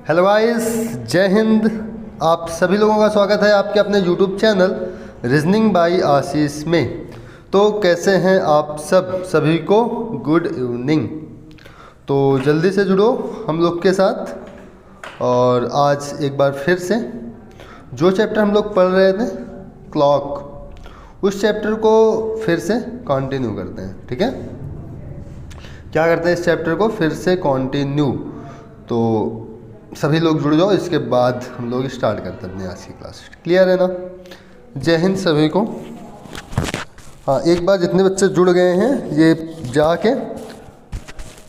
Hello guys, जय हिंद। आप सभी लोगों का स्वागत है आपके अपने यूट्यूब चैनल रीजनिंग बाय आशीष में। तो कैसे हैं आप सभी को गुड इवनिंग। तो जल्दी से जुड़ो हम लोग के साथ। और आज एक बार फिर से जो चैप्टर हम लोग पढ़ रहे थे क्लॉक, उस चैप्टर को फिर से कंटिन्यू करते हैं। ठीक है, क्या करते हैं, इस चैप्टर को फिर से कंटिन्यू। तो सभी लोग जुड़ जाओ, इसके बाद हम लोग स्टार्ट करते हैं अपनी आज की क्लास। क्लियर है ना। जय हिंद सभी को। हाँ, एक बार जितने बच्चे जुड़ गए हैं ये जाके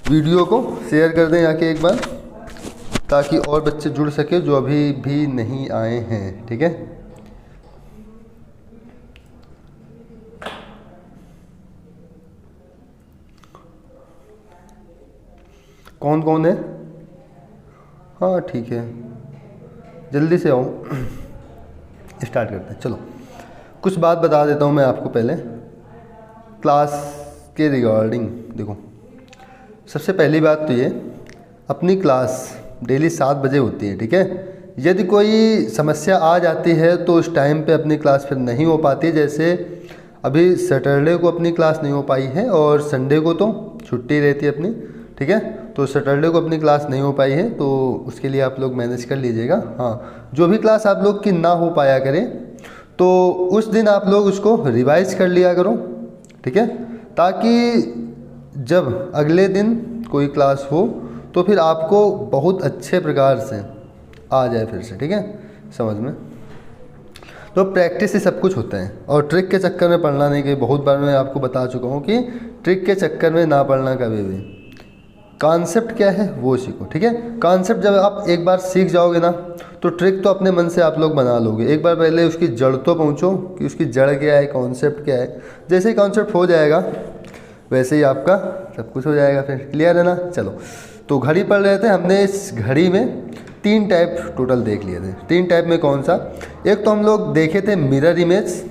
वीडियो को शेयर कर दें जाके एक बार, ताकि और बच्चे जुड़ सके जो अभी भी नहीं आए हैं। ठीक है, कौन कौन है। हाँ ठीक है, जल्दी से आओ, स्टार्ट करते हैं। चलो कुछ बात बता देता हूँ मैं आपको पहले क्लास के रिगार्डिंग। देखो, सबसे पहली बात तो ये, अपनी क्लास डेली 7 बजे होती है। ठीक है, यदि कोई समस्या आ जाती है तो उस टाइम पे अपनी क्लास फिर नहीं हो पाती। जैसे अभी सैटरडे को अपनी क्लास नहीं हो पाई है और संडे को तो छुट्टी रहती है अपनी। ठीक है, तो सैटरडे को अपनी क्लास नहीं हो पाई है, तो उसके लिए आप लोग मैनेज कर लीजिएगा। हाँ, जो भी क्लास आप लोग की ना हो पाया करे तो उस दिन आप लोग उसको रिवाइज कर लिया करो। ठीक है, ताकि जब अगले दिन कोई क्लास हो तो फिर आपको बहुत अच्छे प्रकार से आ जाए फिर से। ठीक है, समझ में। तो प्रैक्टिस से सब कुछ होता है, और ट्रिक के चक्कर में पढ़ना नहीं। कि बहुत बार मैं आपको बता चुका हूँ कि ट्रिक के चक्कर में ना पढ़ना कभी भी। कॉन्सेप्ट क्या है वो सीखो। ठीक है, कॉन्सेप्ट जब आप एक बार सीख जाओगे ना तो ट्रिक तो अपने मन से आप लोग बना लोगे। एक बार पहले उसकी जड़ तो पहुँचो कि उसकी जड़ क्या है, कॉन्सेप्ट क्या है। जैसे ही कॉन्सेप्ट हो जाएगा वैसे ही आपका सब कुछ हो जाएगा फिर। क्लियर है ना। चलो, तो घड़ी पढ़ रहे थे हमने। इस घड़ी में 3 टाइप टोटल देख लिए थे। 3 टाइप में कौन सा, एक तो हम लोग देखे थे मिरर इमेज।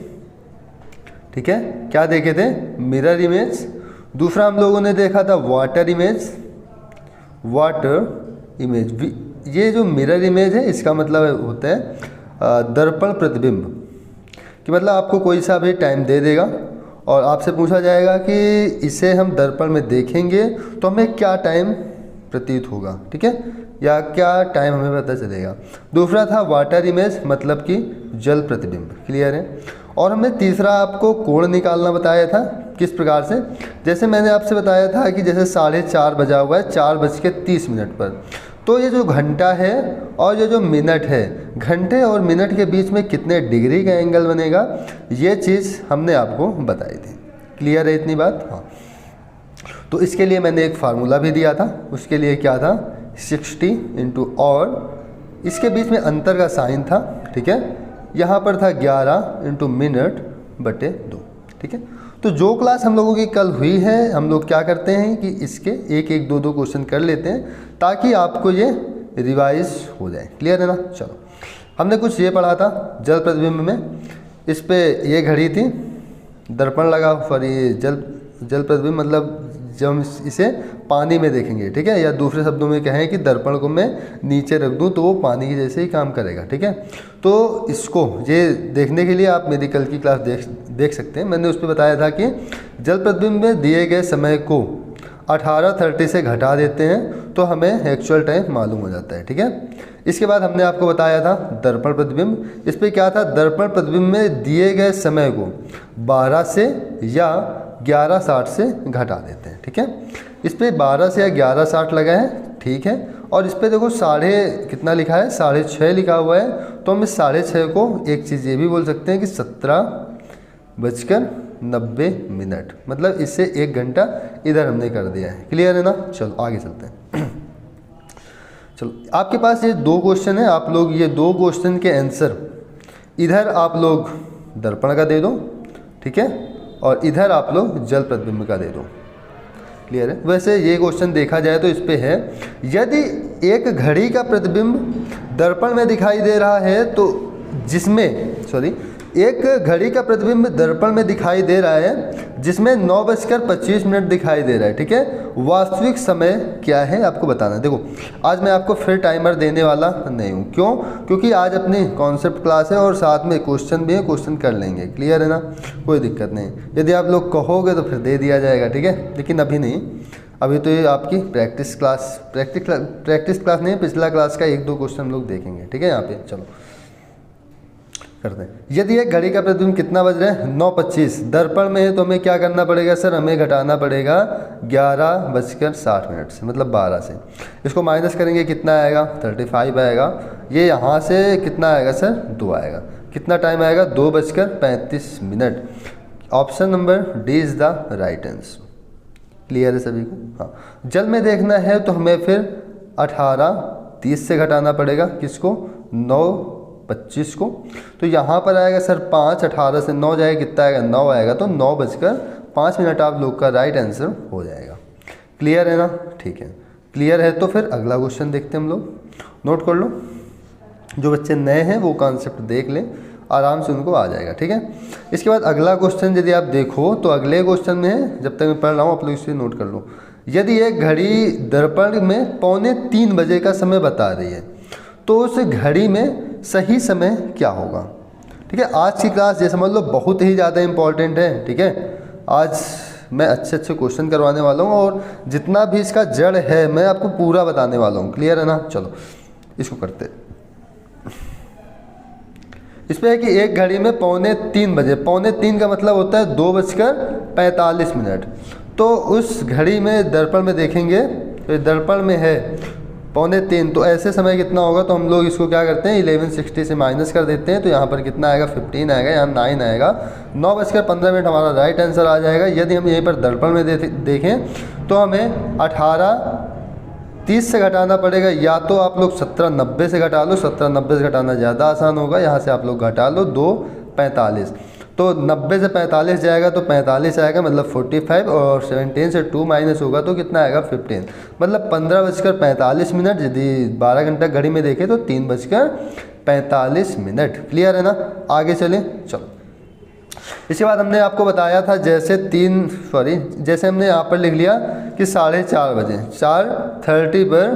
ठीक है, क्या देखे थे, मिरर इमेज। दूसरा हम लोगों ने देखा था वाटर इमेज। वाटर इमेज, ये जो मिरर इमेज है इसका मतलब होता है दर्पण प्रतिबिंब। कि मतलब आपको कोई सा भी टाइम दे देगा और आपसे पूछा जाएगा कि इसे हम दर्पण में देखेंगे तो हमें क्या टाइम प्रतीत होगा। ठीक है, या क्या टाइम हमें पता चलेगा। दूसरा था वाटर इमेज, मतलब कि जल प्रतिबिंब। क्लियर है। और हमने तीसरा आपको कोण निकालना बताया था। किस प्रकार से, जैसे मैंने आपसे बताया था कि जैसे 4:30 बजा हुआ है 4:30 पर, तो ये जो घंटा है और ये जो मिनट है, घंटे और मिनट के बीच में कितने डिग्री का एंगल बनेगा, ये चीज़ हमने आपको बताई थी। क्लियर है इतनी बात। हाँ, तो इसके लिए मैंने एक फार्मूला भी दिया था। उसके लिए क्या था, 60 इंटू, और इसके बीच में अंतर का साइन था। ठीक है, यहाँ पर था 11 इंटू मिनट बटे 2। ठीक है, तो जो क्लास हम लोगों की कल हुई है, हम लोग क्या करते हैं कि इसके एक एक दो दो क्वेश्चन कर लेते हैं ताकि आपको ये रिवाइज हो जाए। क्लियर है ना। चलो, हमने कुछ ये पढ़ा था जल प्रतिबिंब में। इस पे ये घड़ी थी, दर्पण लगा, सॉरी जल प्रतिबिंब, मतलब जब हम इसे पानी में देखेंगे। ठीक है, या दूसरे शब्दों में कहें कि दर्पण को मैं नीचे रख दूं तो वो पानी के जैसे ही काम करेगा। ठीक है, तो इसको ये देखने के लिए आप मेरी कल की क्लास देख सकते हैं। मैंने उस पर बताया था कि जल प्रतिबिंब में दिए गए समय को 18:30 से घटा देते हैं तो हमें एक्चुअल टाइम मालूम हो जाता है। ठीक है, इसके बाद हमने आपको बताया था दर्पण प्रतिबिंब। इस पर क्या था, दर्पण प्रतिबिंब में दिए गए समय को 12 से या 11:60 से घटा देते हैं। ठीक है, इस पर 12 से या 11:60 लगा है। ठीक है, और इस पर देखो कितना लिखा है, 6:30 लिखा हुआ है। तो हम इस 6:30 को एक चीज़ ये भी बोल सकते हैं कि 17:90, मतलब इससे 1 घंटा इधर हमने कर दिया है। क्लियर है ना। चलो आगे चलते हैं। चलो, आपके पास ये 2 क्वेश्चन है। आप लोग ये 2 क्वेश्चन के आंसर इधर आप लोग दर्पण का दे दो। ठीक है, और इधर आप लोग जल प्रतिबिंब का दे दो। क्लियर है। वैसे ये क्वेश्चन देखा जाए तो इस पे है, यदि एक घड़ी का प्रतिबिंब दर्पण में दिखाई दे रहा है तो एक घड़ी का प्रतिबिंब दर्पण में दिखाई दे रहा है जिसमें 9:25 दिखाई दे रहा है, ठीक है। वास्तविक समय क्या है आपको बताना है। देखो आज मैं आपको फिर टाइमर देने वाला नहीं हूँ, क्यों? क्योंकि आज अपनी कॉन्सेप्ट क्लास है और साथ में क्वेश्चन भी है, क्वेश्चन कर लेंगे, क्लियर है ना, कोई दिक्कत नहीं। यदि आप लोग कहोगे तो फिर दे दिया जाएगा, ठीक है, लेकिन अभी नहीं। अभी तो ये आपकी प्रैक्टिस क्लास नहीं, पिछला क्लास का 1-2 क्वेश्चन हम लोग देखेंगे, ठीक है। यहाँ पे चलो करते हैं। यदि एक घड़ी का प्रतिबिंब कितना बज रहा है 9:25 दर्पण में है तो हमें क्या करना पड़ेगा सर? हमें घटाना पड़ेगा 11:60 से, मतलब 12 से। इसको माइनस करेंगे कितना आएगा? 35 आएगा। ये यहाँ से कितना आएगा सर? 2 आएगा। कितना टाइम आएगा? 2:35। Option number D is the right answer. Clear है सभी को? हाँ। जल में देखना है तो हमें फिर 18:30 से घटाना पड़ेगा, किसको? 9:25 को। तो यहाँ पर आएगा सर 5, 18 से 9 जाएगा, कितना आएगा? 9 आएगा। तो 9:05 आप लोग का राइट आंसर हो जाएगा। क्लियर है ना? ठीक है, क्लियर है तो फिर अगला क्वेश्चन देखते हैं हम लोग। नोट कर लो, जो बच्चे नए हैं वो कॉन्सेप्ट देख लें, आराम से उनको आ जाएगा, ठीक है। इसके बाद अगला क्वेश्चन यदि आप देखो तो अगले क्वेश्चन में है, जब तक मैं पढ़ रहा हूँ आप लोग इसे नोट कर लो। यदि एक घड़ी दर्पण में 2:45 बजे का समय बता रही है तो उस घड़ी में सही समय क्या होगा? ठीक है, आज की क्लास ये समझ लो बहुत ही ज़्यादा इंपॉर्टेंट है, ठीक है। आज मैं अच्छे क्वेश्चन करवाने वाला हूँ और जितना भी इसका जड़ है मैं आपको पूरा बताने वाला हूँ, क्लियर है ना। चलो इसको करते हैं। इसमें है कि एक घड़ी में 2:45 बजे, 2:45 का मतलब होता है 2:45। तो उस घड़ी में दर्पण में देखेंगे तो दर्पण में है 2:45, तो ऐसे समय कितना होगा? तो हम लोग इसको क्या करते हैं 1160 से माइनस कर देते हैं, तो यहाँ पर कितना आएगा? 15 आएगा, यहाँ 9 आएगा। 9:15 हमारा राइट आंसर आ जाएगा। यदि हम यहीं पर दर्पण में देखें तो हमें 18:30 से घटाना पड़ेगा, या तो आप लोग 17:90 से घटा लो, 17:90 से घटाना ज़्यादा आसान होगा। यहाँ से आप लोग घटा लो 2:45, तो 90 से 45 जाएगा तो 45 आएगा, मतलब 45, और 17 से 2 माइनस होगा तो कितना आएगा? 15, मतलब 15:45। यदि 12 घंटा घड़ी में देखें तो 3:45। क्लियर है ना? आगे चलें, चलो। इसके बाद हमने आपको बताया था जैसे जैसे हमने यहाँ पर लिख लिया कि 4:30 बजे 4:30 पर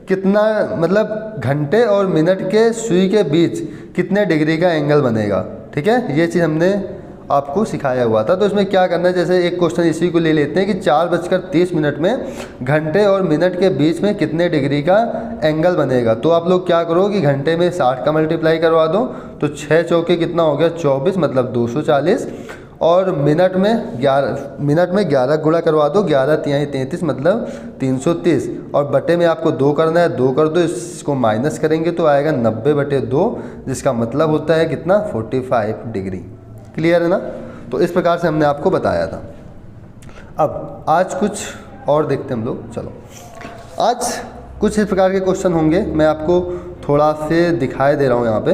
कितना, मतलब घंटे और मिनट के सुई के बीच कितने डिग्री का एंगल बनेगा, ठीक है। ये चीज़ हमने आपको सिखाया हुआ था। तो इसमें क्या करना है, जैसे एक क्वेश्चन इसी को ले लेते हैं कि 4:30 में घंटे और मिनट के बीच में कितने डिग्री का एंगल बनेगा। तो आप लोग क्या करो कि घंटे में 60 का मल्टीप्लाई करवा दो, तो 6 चौके कितना हो गया? 24, मतलब 240, और मिनट में 11 गुणा करवा दो, 11×3 = 33, मतलब 330, और बटे में आपको 2 करना है, 2 कर दो, इसको माइनस करेंगे तो आएगा 90/2, जिसका मतलब होता है कितना? 45 डिग्री। क्लियर है ना? तो इस प्रकार से हमने आपको बताया था। अब आज कुछ और देखते हैं हम लोग। चलो आज कुछ इस प्रकार के क्वेश्चन होंगे, मैं आपको थोड़ा से दिखाई दे रहा हूँ यहाँ पे।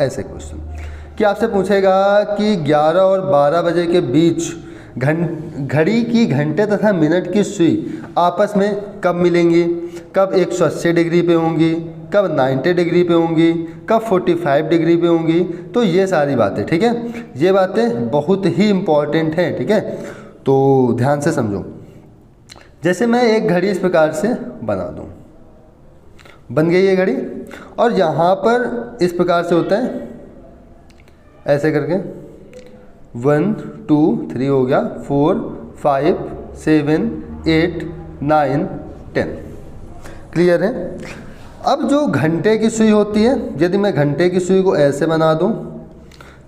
ऐसे क्वेश्चन कि आपसे पूछेगा कि 11 और 12 बजे के बीच घड़ी की घंटे तथा मिनट की सुई आपस में कब मिलेंगी, कब 180 डिग्री पे होंगी, कब 90 डिग्री पे होंगी, कब 45 डिग्री पे होंगी। तो ये सारी बातें, ठीक है, ये बातें बहुत ही इम्पॉर्टेंट हैं, ठीक है। तो ध्यान से समझो। जैसे मैं एक घड़ी इस प्रकार से बना दूँ, बन गई ये घड़ी, और यहाँ पर इस प्रकार से होता है ऐसे करके 1 2 3 हो गया, 4 5 7 8 9 10। क्लियर है? अब जो घंटे की सुई होती है, यदि मैं घंटे की सुई को ऐसे बना दूं,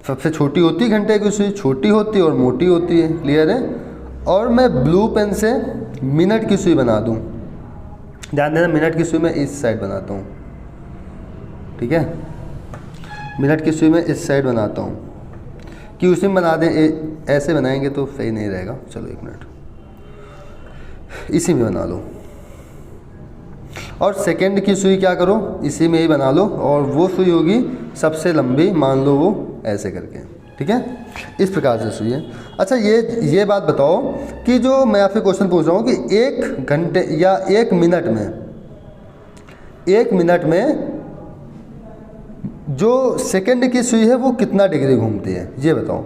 सबसे छोटी होती है घंटे की सुई, छोटी होती है और मोटी होती है। क्लियर है? और मैं ब्लू पेन से मिनट की सुई बना दूं, ध्यान देना मिनट की सुई मैं इस साइड बनाता हूँ, ठीक है, मिनट की सुई में इस साइड बनाता हूँ कि उसी में बना दें, ऐसे बनाएंगे तो सही नहीं रहेगा। चलो 1 मिनट, इसी में बना लो। और सेकंड की सुई क्या करो, इसी में ही बना लो, और वो सुई होगी सबसे लंबी, मान लो वो ऐसे करके, ठीक है, इस प्रकार से सुई है। अच्छा ये बात बताओ कि जो मैं आपसे क्वेश्चन पूछ रहा हूँ कि 1 घंटे या 1 मिनट में जो सेकंड की सुई है वो कितना डिग्री घूमती है, ये बताओ।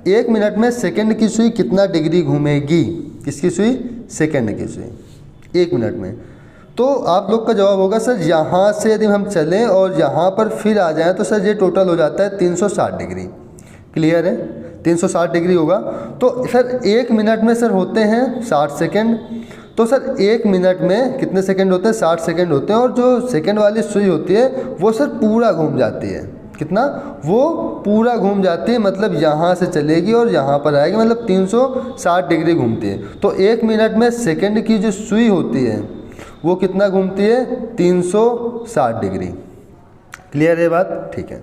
1 मिनट में सेकंड की सुई कितना डिग्री घूमेगी? किसकी सुई? सेकंड की सुई 1 मिनट में। तो आप लोग का जवाब होगा सर यहाँ से यदि हम चलें और यहाँ पर फिर आ जाएं तो सर ये टोटल हो जाता है 360 डिग्री। क्लियर है? 360 डिग्री होगा। तो सर 1 मिनट में सर होते हैं 60 सेकेंड। तो सर 1 मिनट में कितने सेकंड होते हैं? 60 सेकंड होते हैं। और जो सेकंड वाली सुई होती है वो सर पूरा घूम जाती है। कितना? वो पूरा घूम जाती है, मतलब यहाँ से चलेगी और यहाँ पर आएगी, मतलब 360 डिग्री घूमती है। तो 1 मिनट में सेकंड की जो सुई होती है वो कितना घूमती है? 360 डिग्री। क्लियर है बात? ठीक है।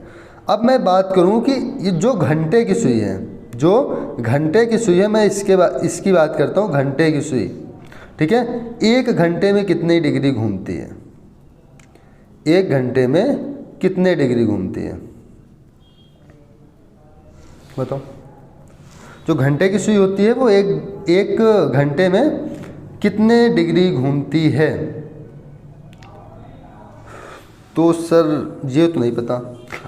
अब मैं बात करूं कि ये जो घंटे की सुई है, जो घंटे की सुई है, मैं इसकी बात करता हूं। घंटे की सुई, ठीक है, 1 घंटे में कितनी डिग्री घूमती है? 1 घंटे में कितने डिग्री घूमती है बताओ। जो घंटे की सुई होती है वो एक घंटे में कितने डिग्री घूमती है? तो सर ये तो नहीं पता।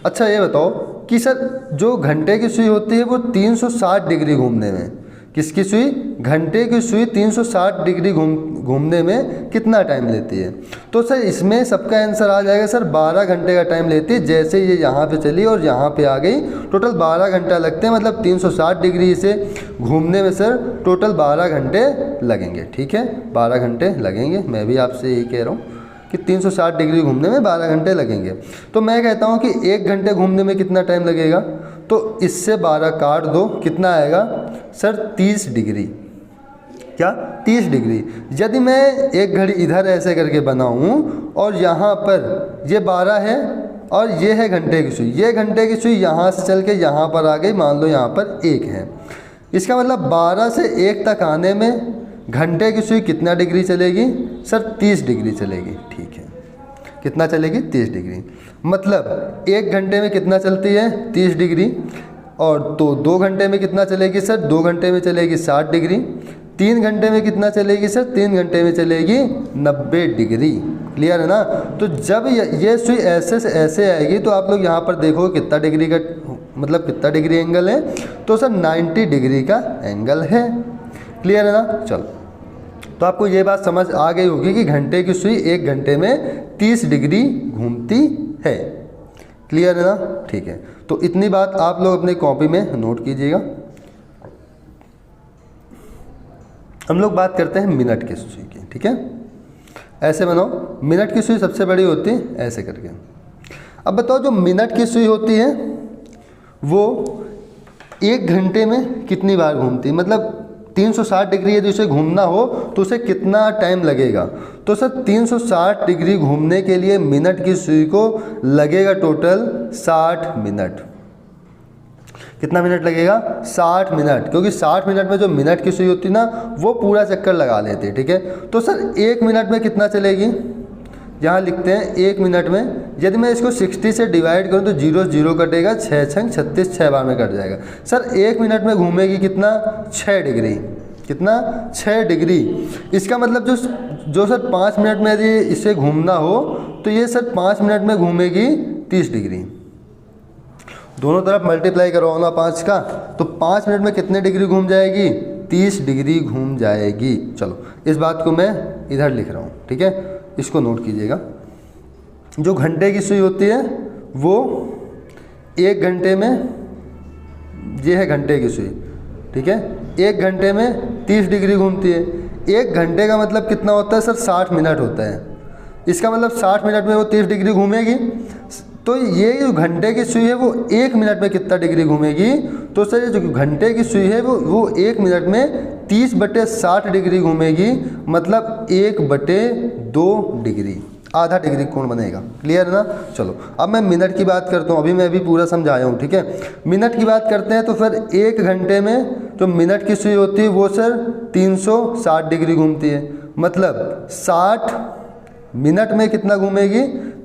अच्छा ये बताओ कि सर जो घंटे की सुई होती है वो 360 डिग्री घूमने में, किसकी सुई? घंटे की सुई 360 डिग्री घूमने में कितना टाइम लेती है? तो सर इसमें सबका आंसर आ जाएगा सर 12 घंटे का टाइम लेती है। जैसे ये यहाँ पे चली और यहाँ पे आ गई, टोटल 12 घंटा लगते हैं। मतलब 360 डिग्री से घूमने में सर टोटल 12 घंटे लगेंगे। ठीक है, 12 घंटे लगेंगे। मैं भी आपसे यही कह रहा हूँ कि 360 डिग्री घूमने में 12 घंटे लगेंगे। तो मैं कहता हूँ कि 1 घंटे घूमने में कितना टाइम लगेगा? तो इससे 12 काट दो, कितना आएगा सर? 30 डिग्री। क्या? 30 डिग्री। यदि मैं एक घड़ी इधर ऐसे करके बनाऊँ और यहाँ पर ये 12 है और ये है घंटे की सुई, ये घंटे की सुई यहाँ से चल के यहाँ पर आ गई, मान लो यहाँ पर 1 है। इसका मतलब 12 से 1 तक आने में घंटे की सुई कितना डिग्री चलेगी? सर 30 डिग्री चलेगी। ठीक है, कितना चलेगी? 30 डिग्री। मतलब 1 घंटे में कितना चलती है? 30 डिग्री। और तो 2 घंटे में कितना चलेगी सर? 2 घंटे में चलेगी 60 डिग्री। 3 घंटे में कितना चलेगी सर? 3 घंटे में चलेगी 90 डिग्री। क्लियर है ना? तो जब ये सुई ऐसे से ऐसे आएगी तो आप लोग यहाँ पर देखो कितना डिग्री का, मतलब कितना डिग्री एंगल है? तो सर 90 डिग्री का एंगल है। क्लियर है ना? चलो, तो आपको ये बात समझ आ गई होगी कि घंटे की सुई 1 घंटे में 30 डिग्री घूमती है। क्लियर है ना? ठीक है, तो इतनी बात आप लोग अपनी कॉपी में नोट कीजिएगा। हम लोग बात करते हैं मिनट की सुई की। ठीक है, ऐसे बनाओ। मिनट की सुई सबसे बड़ी होती है ऐसे करके। अब बताओ जो मिनट की सुई होती है वो 1 घंटे में कितनी बार घूमती है? मतलब 360 डिग्री यदि उसे घूमना हो तो उसे कितना टाइम लगेगा? तो सर 360 डिग्री घूमने के लिए मिनट की सुई को लगेगा टोटल 60 मिनट। कितना मिनट लगेगा? 60 मिनट। क्योंकि 60 मिनट में जो मिनट की सुई होती है ना वो पूरा चक्कर लगा लेती है। ठीक है, तो सर 1 मिनट में कितना चलेगी? यहाँ लिखते हैं 1 मिनट में, यदि मैं इसको 60 से डिवाइड करूँ तो 0 0 कटेगा, 6 छंग 36, 6 बार में कट जाएगा। सर 1 मिनट में घूमेगी कितना? 6 डिग्री। कितना? 6 डिग्री। इसका मतलब जो सर 5 मिनट में यदि इसे घूमना हो तो ये सर 5 मिनट में घूमेगी 30 डिग्री। दोनों तरफ मल्टीप्लाई करो ना 5 का, तो 5 मिनट में कितने डिग्री घूम जाएगी? 30 डिग्री घूम जाएगी। चलो, इस बात को मैं इधर लिख रहा हूँ। ठीक है, इसको नोट कीजिएगा। जो घंटे की सुई होती है वो 1 घंटे में, ये है घंटे की सुई। ठीक है, 1 घंटे में 30 डिग्री घूमती है। 1 घंटे का मतलब कितना होता है सर? 60 मिनट होता है। इसका मतलब 60 मिनट में वो 30 डिग्री घूमेगी। तो ये जो घंटे की सुई है वो 1 मिनट में कितना डिग्री घूमेगी? तो सर ये जो घंटे की सुई है वो 1 मिनट में 30/60 डिग्री घूमेगी। मतलब 1/2 डिग्री, आधा डिग्री कोण बनेगा। क्लियर है ना? चलो, अब मैं मिनट की बात करता हूँ। अभी मैं भी पूरा समझाया हूँ। ठीक है, मिनट की बात करते हैं तो फिर 1 घंटे में जो मिनट की सुई होती है वो सर 360 डिग्री घूमती है। मतलब 60 मिनट में कितना घूमेगी?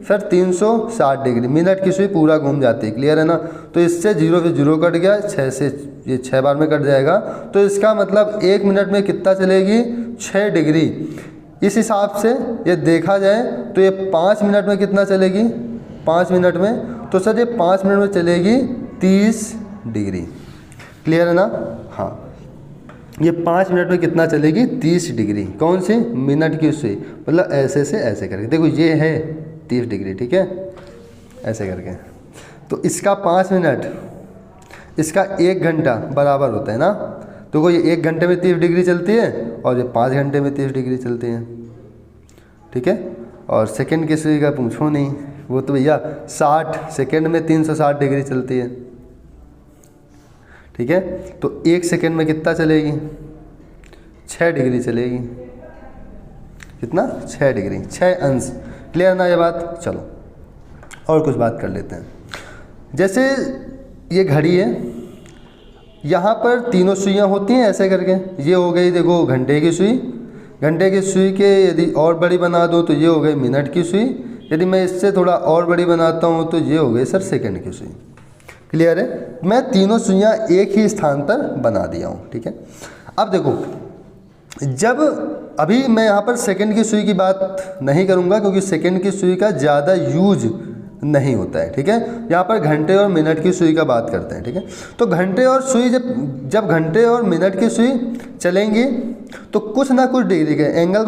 Sir 360 degree. मिनट की सुई पूरा घूम जाती है। क्लियर है ना? तो इससे 0 से 0 कट गया, 6 से ये 6 बार में कट जाएगा। तो इसका मतलब 1 मिनट में कितना चलेगी? 6 डिग्री। इस हिसाब से ये देखा जाए तो ये 5 मिनट में कितना चलेगी? 5 मिनट में तो सर ये 5 मिनट में चलेगी 30 डिग्री। क्लियर है ना? हाँ, ये 5 मिनट में कितना चलेगी? 30 डिग्री। कौन सी? मिनट की सुई, मतलब ऐसे से ऐसे करके। देखो ये है 30 डिग्री, ठीक है, ऐसे करके। तो इसका 5 मिनट, इसका 1 घंटा बराबर होता है ना। तो ये 1 घंटे में 30 डिग्री चलती है और ये 5 घंटे में 30 डिग्री चलती है, ठीक है। और सेकंड की सुई का पूछो नहीं, वो तो भैया 60 सेकंड में 360 डिग्री चलती है, ठीक है। तो 1 सेकंड में कितना चलेगी? 6 डिग्री चलेगी। कितना? 6 डिग्री, 6 अंश। क्लियर ना ये बात? चलो और कुछ बात कर लेते हैं। जैसे ये घड़ी है, यहाँ पर तीनों सुइयाँ होती हैं ऐसे करके। ये हो गई देखो घंटे की सुई, घंटे की सुई के यदि और बड़ी बना दो तो ये हो गई मिनट की सुई। यदि मैं इससे थोड़ा और बड़ी बनाता हूँ तो ये हो गई सर सेकंड की सुई। क्लियर है? मैं तीनों सुइयाँ एक ही स्थान पर बना दिया हूँ, ठीक है। अब देखो, जब अभी मैं यहाँ पर सेकंड की सुई की बात नहीं करूँगा क्योंकि सेकंड की सुई का ज़्यादा यूज नहीं होता है, ठीक है। यहाँ पर घंटे और मिनट की सुई का बात करते हैं, ठीक है। तो घंटे और सुई जब घंटे और मिनट की सुई चलेंगी तो कुछ ना कुछ डिग्री का एंगल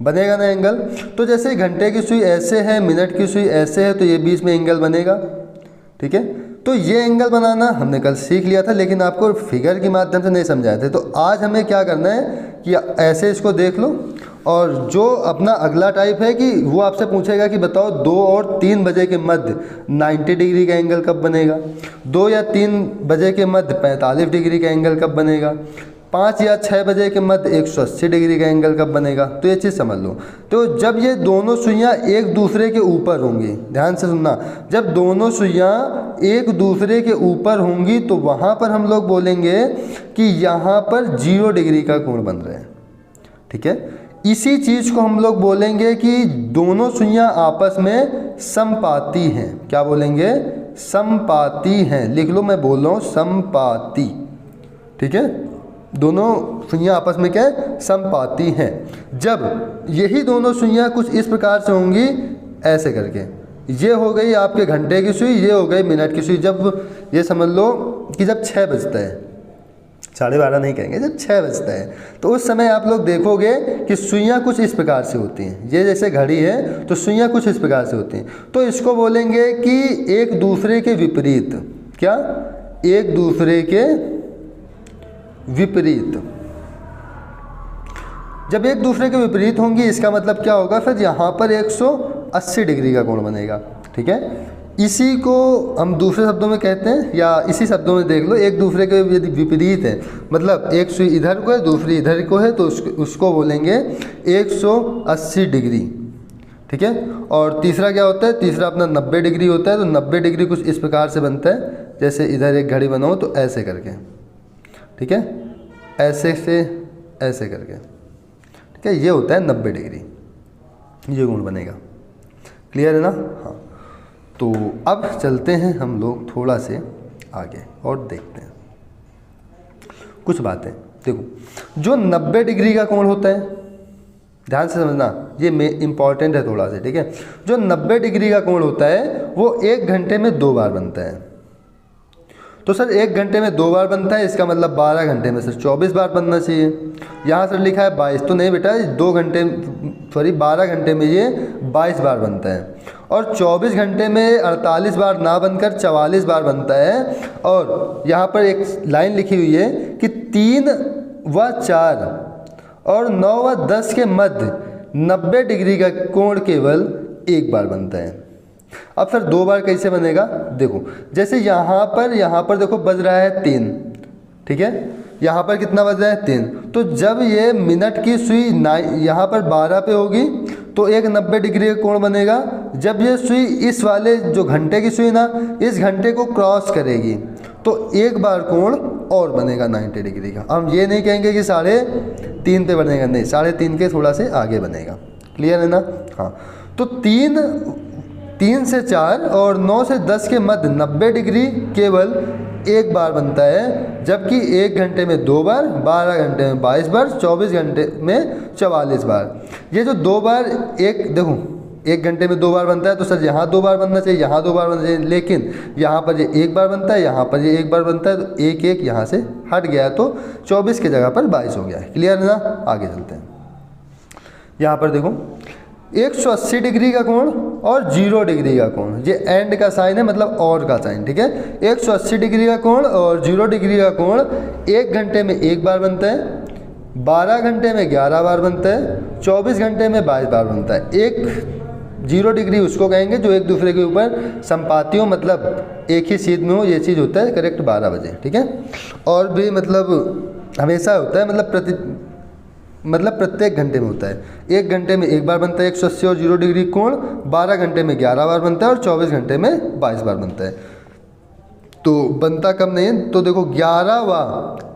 बनेगा ना एंगल। तो जैसे घंटे की सुई ऐसे है, मिनट की सुई ऐसे है, तो ये बीच में एंगल बनेगा, ठीक है। तो ये एंगल बनाना हमने कल सीख लिया था, लेकिन आपको फिगर के माध्यम से नहीं समझाए थे। तो आज हमें क्या करना है कि ऐसे इसको देख लो, और जो अपना अगला टाइप है कि वो आपसे पूछेगा कि बताओ 2 और 3 बजे के मध्य 90 डिग्री का एंगल कब बनेगा, 2 या 3 बजे के मध्य 45 डिग्री का एंगल कब बनेगा, 5 या 6 बजे के मध्य 180 डिग्री का एंगल कब बनेगा। तो ये चीज़ समझ लो। तो जब ये दोनों सुइयाँ एक दूसरे के ऊपर होंगी, ध्यान से सुनना, जब दोनों सुइयाँ एक दूसरे के ऊपर होंगी तो वहाँ पर हम लोग बोलेंगे कि यहाँ पर 0 डिग्री का कोण बन रहा है, ठीक है। इसी चीज़ को हम लोग बोलेंगे कि दोनों सुइयाँ आपस में समपाती हैं। क्या बोलेंगे? समपाती हैं। लिख लो, मैं बोल रहा हूँ समपाती, ठीक है। दोनों सुइयाँ आपस में क्या है? समपाती हैं। जब यही दोनों सुइयाँ कुछ इस प्रकार से होंगी, ऐसे करके, ये हो गई आपके घंटे की सुई, ये हो गई मिनट की सुई। जब ये समझ लो कि जब 6 बजता है, 12:30 नहीं कहेंगे, जब 6 बजता है, तो उस समय आप लोग देखोगे कि सुइयाँ कुछ इस प्रकार से होती हैं। ये जैसे घड़ी है तो सुइयाँ कुछ इस प्रकार से होती हैं। तो इसको बोलेंगे कि एक दूसरे के विपरीत। क्या? एक दूसरे के विपरीत। जब एक दूसरे के विपरीत होंगी, इसका मतलब क्या होगा? फिर यहाँ पर 180 डिग्री का कोण बनेगा, ठीक है। इसी को हम दूसरे शब्दों में कहते हैं, या इसी शब्दों में देख लो, एक दूसरे के यदि विपरीत है, मतलब एक सुई इधर को है दूसरी इधर को है, तो उसको बोलेंगे 180 डिग्री, ठीक है। और तीसरा क्या होता है? तीसरा अपना 90 डिग्री होता है। तो 90 डिग्री कुछ इस प्रकार से बनता है, जैसे इधर एक घड़ी बनाओ तो ऐसे करके, ठीक है, ऐसे से ऐसे करके, ठीक है। ये होता है 90 डिग्री, ये कोण बनेगा। क्लियर है ना? हाँ। तो अब चलते हैं हम लोग थोड़ा से आगे और देखते हैं कुछ बातें। देखो, जो 90 डिग्री का कोण होता है, ध्यान से समझना, ये इम्पॉर्टेंट है थोड़ा सा, ठीक है। जो 90 डिग्री का कोण होता है वो 1 घंटे में 2 बार बनता है। तो सर 1 घंटे में 2 बार बनता है, इसका मतलब 12 घंटे में सर 24 बार बनना चाहिए। यहाँ सर लिखा है 22, तो नहीं बेटा, 12 घंटे में ये 22 बार बनता है। और 24 घंटे में 48 बार ना बनकर 44 बार बनता है। और यहाँ पर एक लाइन लिखी हुई है कि 3 व 4 और 9 व 10 के मध्य 90 डिग्री का कोण केवल 1 बार बनता है। अब फिर 2 बार कैसे बनेगा? देखो, जैसे यहाँ पर देखो बज रहा है 3, ठीक है। यहाँ पर कितना बज रहा है? 3। तो जब ये मिनट की सुई यहाँ पर 12 पे होगी तो एक 90 डिग्री का कोण बनेगा। जब ये सुई इस वाले जो घंटे की सुई ना, इस घंटे को क्रॉस करेगी तो एक बार कोण और बनेगा 90 डिग्री का। हम ये नहीं कहेंगे कि 3.5 पे बनेगा, नहीं, 3.5 के थोड़ा से आगे बनेगा। क्लियर है ना? हाँ। तो 3 से 4 और 9 से 10 के मध्य 90 डिग्री केवल 1 बार बनता है, जबकि 1 घंटे में 2 बार, 12 घंटे में 22 बार, 24 घंटे में 44 बार। ये जो 2 बार, एक देखो 1 घंटे में 2 बार बनता है तो सर यहाँ 2 बार बनना चाहिए, यहाँ 2 बार बनना चाहिए, लेकिन यहाँ पर ये 1 बार बनता है, यहाँ पर ये 1 बार बनता है, तो एक एक यहाँ से हट गया है, तो 24 की जगह पर 22 हो गया है। क्लियर है ना? आगे चलते हैं। यहाँ पर देखो 180 डिग्री का कोण और 0 डिग्री का कोण, ये एंड का साइन है, मतलब और का साइन, ठीक है। 180 डिग्री का कोण और 0 डिग्री का कोण 1 घंटे में 1 बार बनता है, 12 घंटे में 11 बार बनता है, 24 घंटे में 22 बार बनता है। एक 0 डिग्री उसको कहेंगे जो एक दूसरे के ऊपर संपाती हो, मतलब एक ही सीध में हो, ये चीज़ होता है करेक्ट 12 बजे, ठीक है। और भी मतलब हमेशा होता है, मतलब प्रत्येक घंटे में होता है। 1 घंटे में 1 बार बनता है 180 और 0 डिग्री कोण, 12 घंटे में 11 बार बनता है और 24 घंटे में 22 बार बनता है। तो बनता कम नहीं है, तो देखो 11 व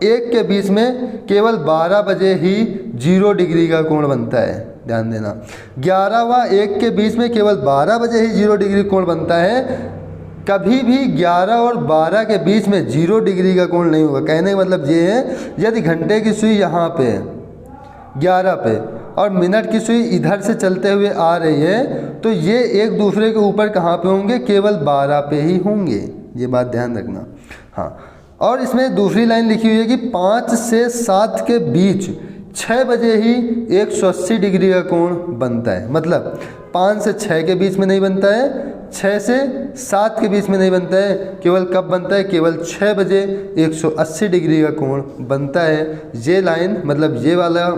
1 के बीच में केवल 12 बजे ही 0 डिग्री का कोण बनता है। ध्यान देना, 11 व 1 के बीच में केवल 12 बजे ही 0 डिग्री कोण बनता है। कभी भी 11 और 12 के बीच में 0 डिग्री का कोण नहीं होगा। कहने का मतलब ये है, यदि घंटे की सुई यहाँ पे 11 पे और मिनट की सुई इधर से चलते हुए आ रही है, तो ये एक दूसरे के ऊपर कहाँ पे होंगे? केवल 12 पे ही होंगे। ये बात ध्यान रखना। हाँ, और इसमें दूसरी लाइन लिखी हुई है कि 5 से 7 के बीच 6 बजे ही 180 डिग्री का कोण बनता है। मतलब 5 से 6 के बीच में नहीं बनता है, 6 से 7 के बीच में नहीं बनता है, केवल कब बनता है? केवल 6 बजे 180 डिग्री का कोण बनता है। ये लाइन मतलब ये वाला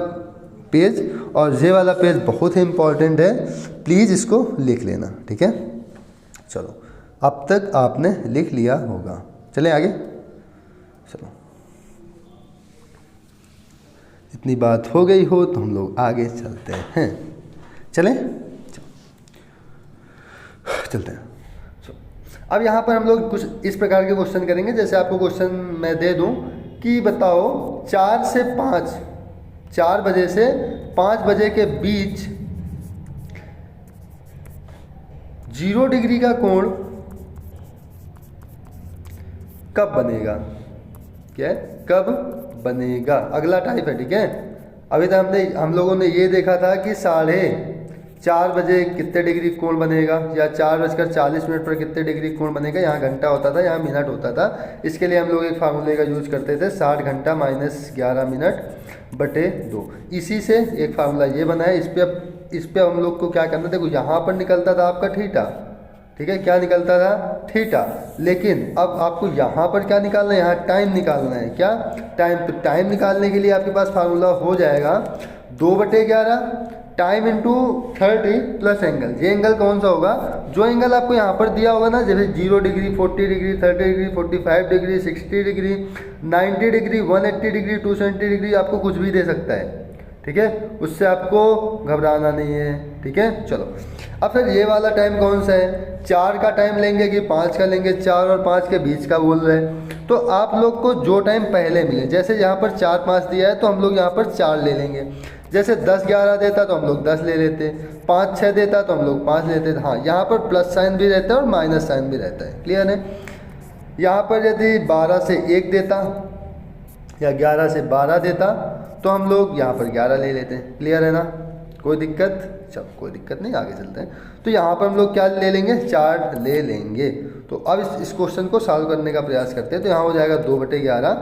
पेज और ये वाला पेज बहुत ही इम्पॉर्टेंट है, प्लीज़ इसको लिख लेना, ठीक है। चलो, अब तक आपने लिख लिया होगा, चलें आगे। चलो, इतनी बात हो गई हो तो हम लोग आगे चलते हैं। चलें, चलते हैं। अब यहाँ पर हम लोग कुछ इस प्रकार के क्वेश्चन करेंगे, जैसे आपको क्वेश्चन मैं दे दूँ कि बताओ 4 से 5, 4 बजे से 5 बजे के बीच 0 डिग्री का कोण कब बनेगा? क्या है? कब बनेगा? अगला टाइप है, ठीक है। अभी तक हम लोगों ने ये देखा था कि 4:30 बजे कितने डिग्री कोण बनेगा, या 4:40 पर कितने डिग्री कोण बनेगा। यहाँ घंटा होता था, यहाँ मिनट होता था। इसके लिए हम लोग एक फार्मूले का यूज करते थे, 60 घंटा माइनस 11 मिनट बटे 2। इसी से एक फार्मूला ये बना है। इस पे हम लोग को क्या करना, देखो यहाँ पर निकलता था आपका थीटा, ठीक है। क्या निकलता था? थीटा। लेकिन अब आपको यहाँ पर क्या निकालना है? यहाँ टाइम निकालना है। क्या? टाइम। तो टाइम निकालने के लिए आपके पास फार्मूला हो जाएगा 2/11 टाइम इंटू 30 प्लस एंगल। ये एंगल कौन सा होगा? जो एंगल आपको यहाँ पर दिया होगा ना, जैसे 0 degree, 40 degree, 30 degree, 45 degree, 60 degree, 90 degree, 180 degree, 270 degree, आपको कुछ भी दे सकता है, ठीक है। उससे आपको घबराना नहीं है, ठीक है। चलो, अब फिर ये वाला टाइम कौन सा है? 4 का टाइम लेंगे कि 5 का लेंगे? 4 और 5 के बीच का बोल रहे हैं। तो आप लोग को जो टाइम पहले मिले, जैसे यहाँ पर 4-5 दिया है तो हम लोग यहाँ पर 4 ले लेंगे। जैसे 10-11 देता तो हम लोग 10 ले लेते, 5-6 देता तो हम लोग 5 लेते। हाँ, यहाँ पर प्लस साइन भी रहता है और माइनस साइन भी रहता है। क्लियर है? यहाँ पर यदि 12 से 1 देता या 11 से 12 देता तो हम लोग यहाँ पर 11 ले लेते हैं। क्लियर है ना? कोई दिक्कत? चलो, कोई दिक्कत नहीं, आगे चलते हैं। तो यहाँ पर हम लोग क्या ले लेंगे? 4 ले लेंगे। तो अब इस क्वेश्चन को सॉल्व करने का प्रयास करते हैं। तो यहाँ हो जाएगा 2/11।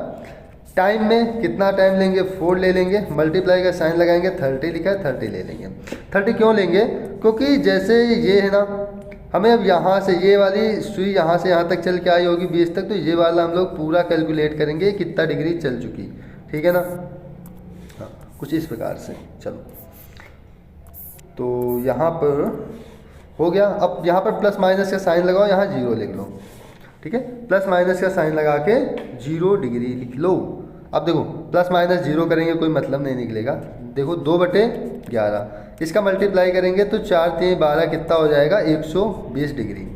टाइम में कितना टाइम लेंगे? 4 ले लेंगे, मल्टीप्लाई का साइन लगाएंगे, 30 लिखा है, 30 ले लेंगे। 30 क्यों लेंगे? क्योंकि जैसे ये है ना, हमें अब यहाँ से ये वाली सुई यहाँ से यहाँ तक चल के आई होगी 20 तक, तो ये वाला हम लोग पूरा कैलकुलेट करेंगे कितना डिग्री चल चुकी, ठीक है ना। हाँ, कुछ इस प्रकार से। चलो, तो यहाँ पर हो गया। अब यहाँ पर प्लस माइनस का साइन लगाओ, यहाँ 0 लिख लो, ठीक है। प्लस माइनस का साइन लगा के 0 डिग्री लिख लो। अब देखो, प्लस माइनस 0 करेंगे कोई मतलब नहीं निकलेगा। देखो 2/11, इसका मल्टीप्लाई करेंगे तो 4×3 12 कितना हो जाएगा? 120 डिग्री।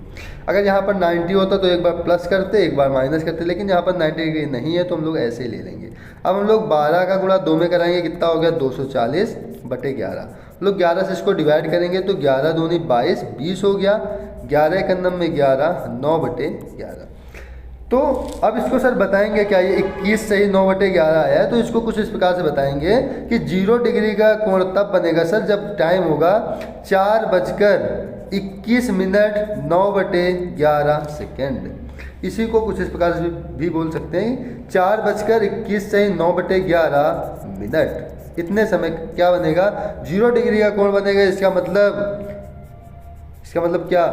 अगर यहाँ पर 90 होता तो एक बार प्लस करते, एक बार माइनस करते, लेकिन यहाँ पर 90 डिग्री नहीं है तो हम लोग ऐसे ही ले लेंगे। अब हम लोग 12 का गुणा 2 में कराएंगे, कितना हो गया? 240/11। लोग 11 से इसको डिवाइड करेंगे तो 11 दूनी 22, 20 हो गया। 11 1 में 11, 9/11। तो अब इसको सर बताएंगे क्या, ये 21 से ही 9/11 आया है, तो इसको कुछ इस प्रकार से बताएंगे कि 0 डिग्री का कोण तब बनेगा सर जब टाइम होगा 4:21 9/11। इसी को कुछ इस प्रकार से भी बोल सकते हैं, 4:21 से 9/11। इतने समय क्या बनेगा, 0 डिग्री का कोण बनेगा। इसका मतलब क्या,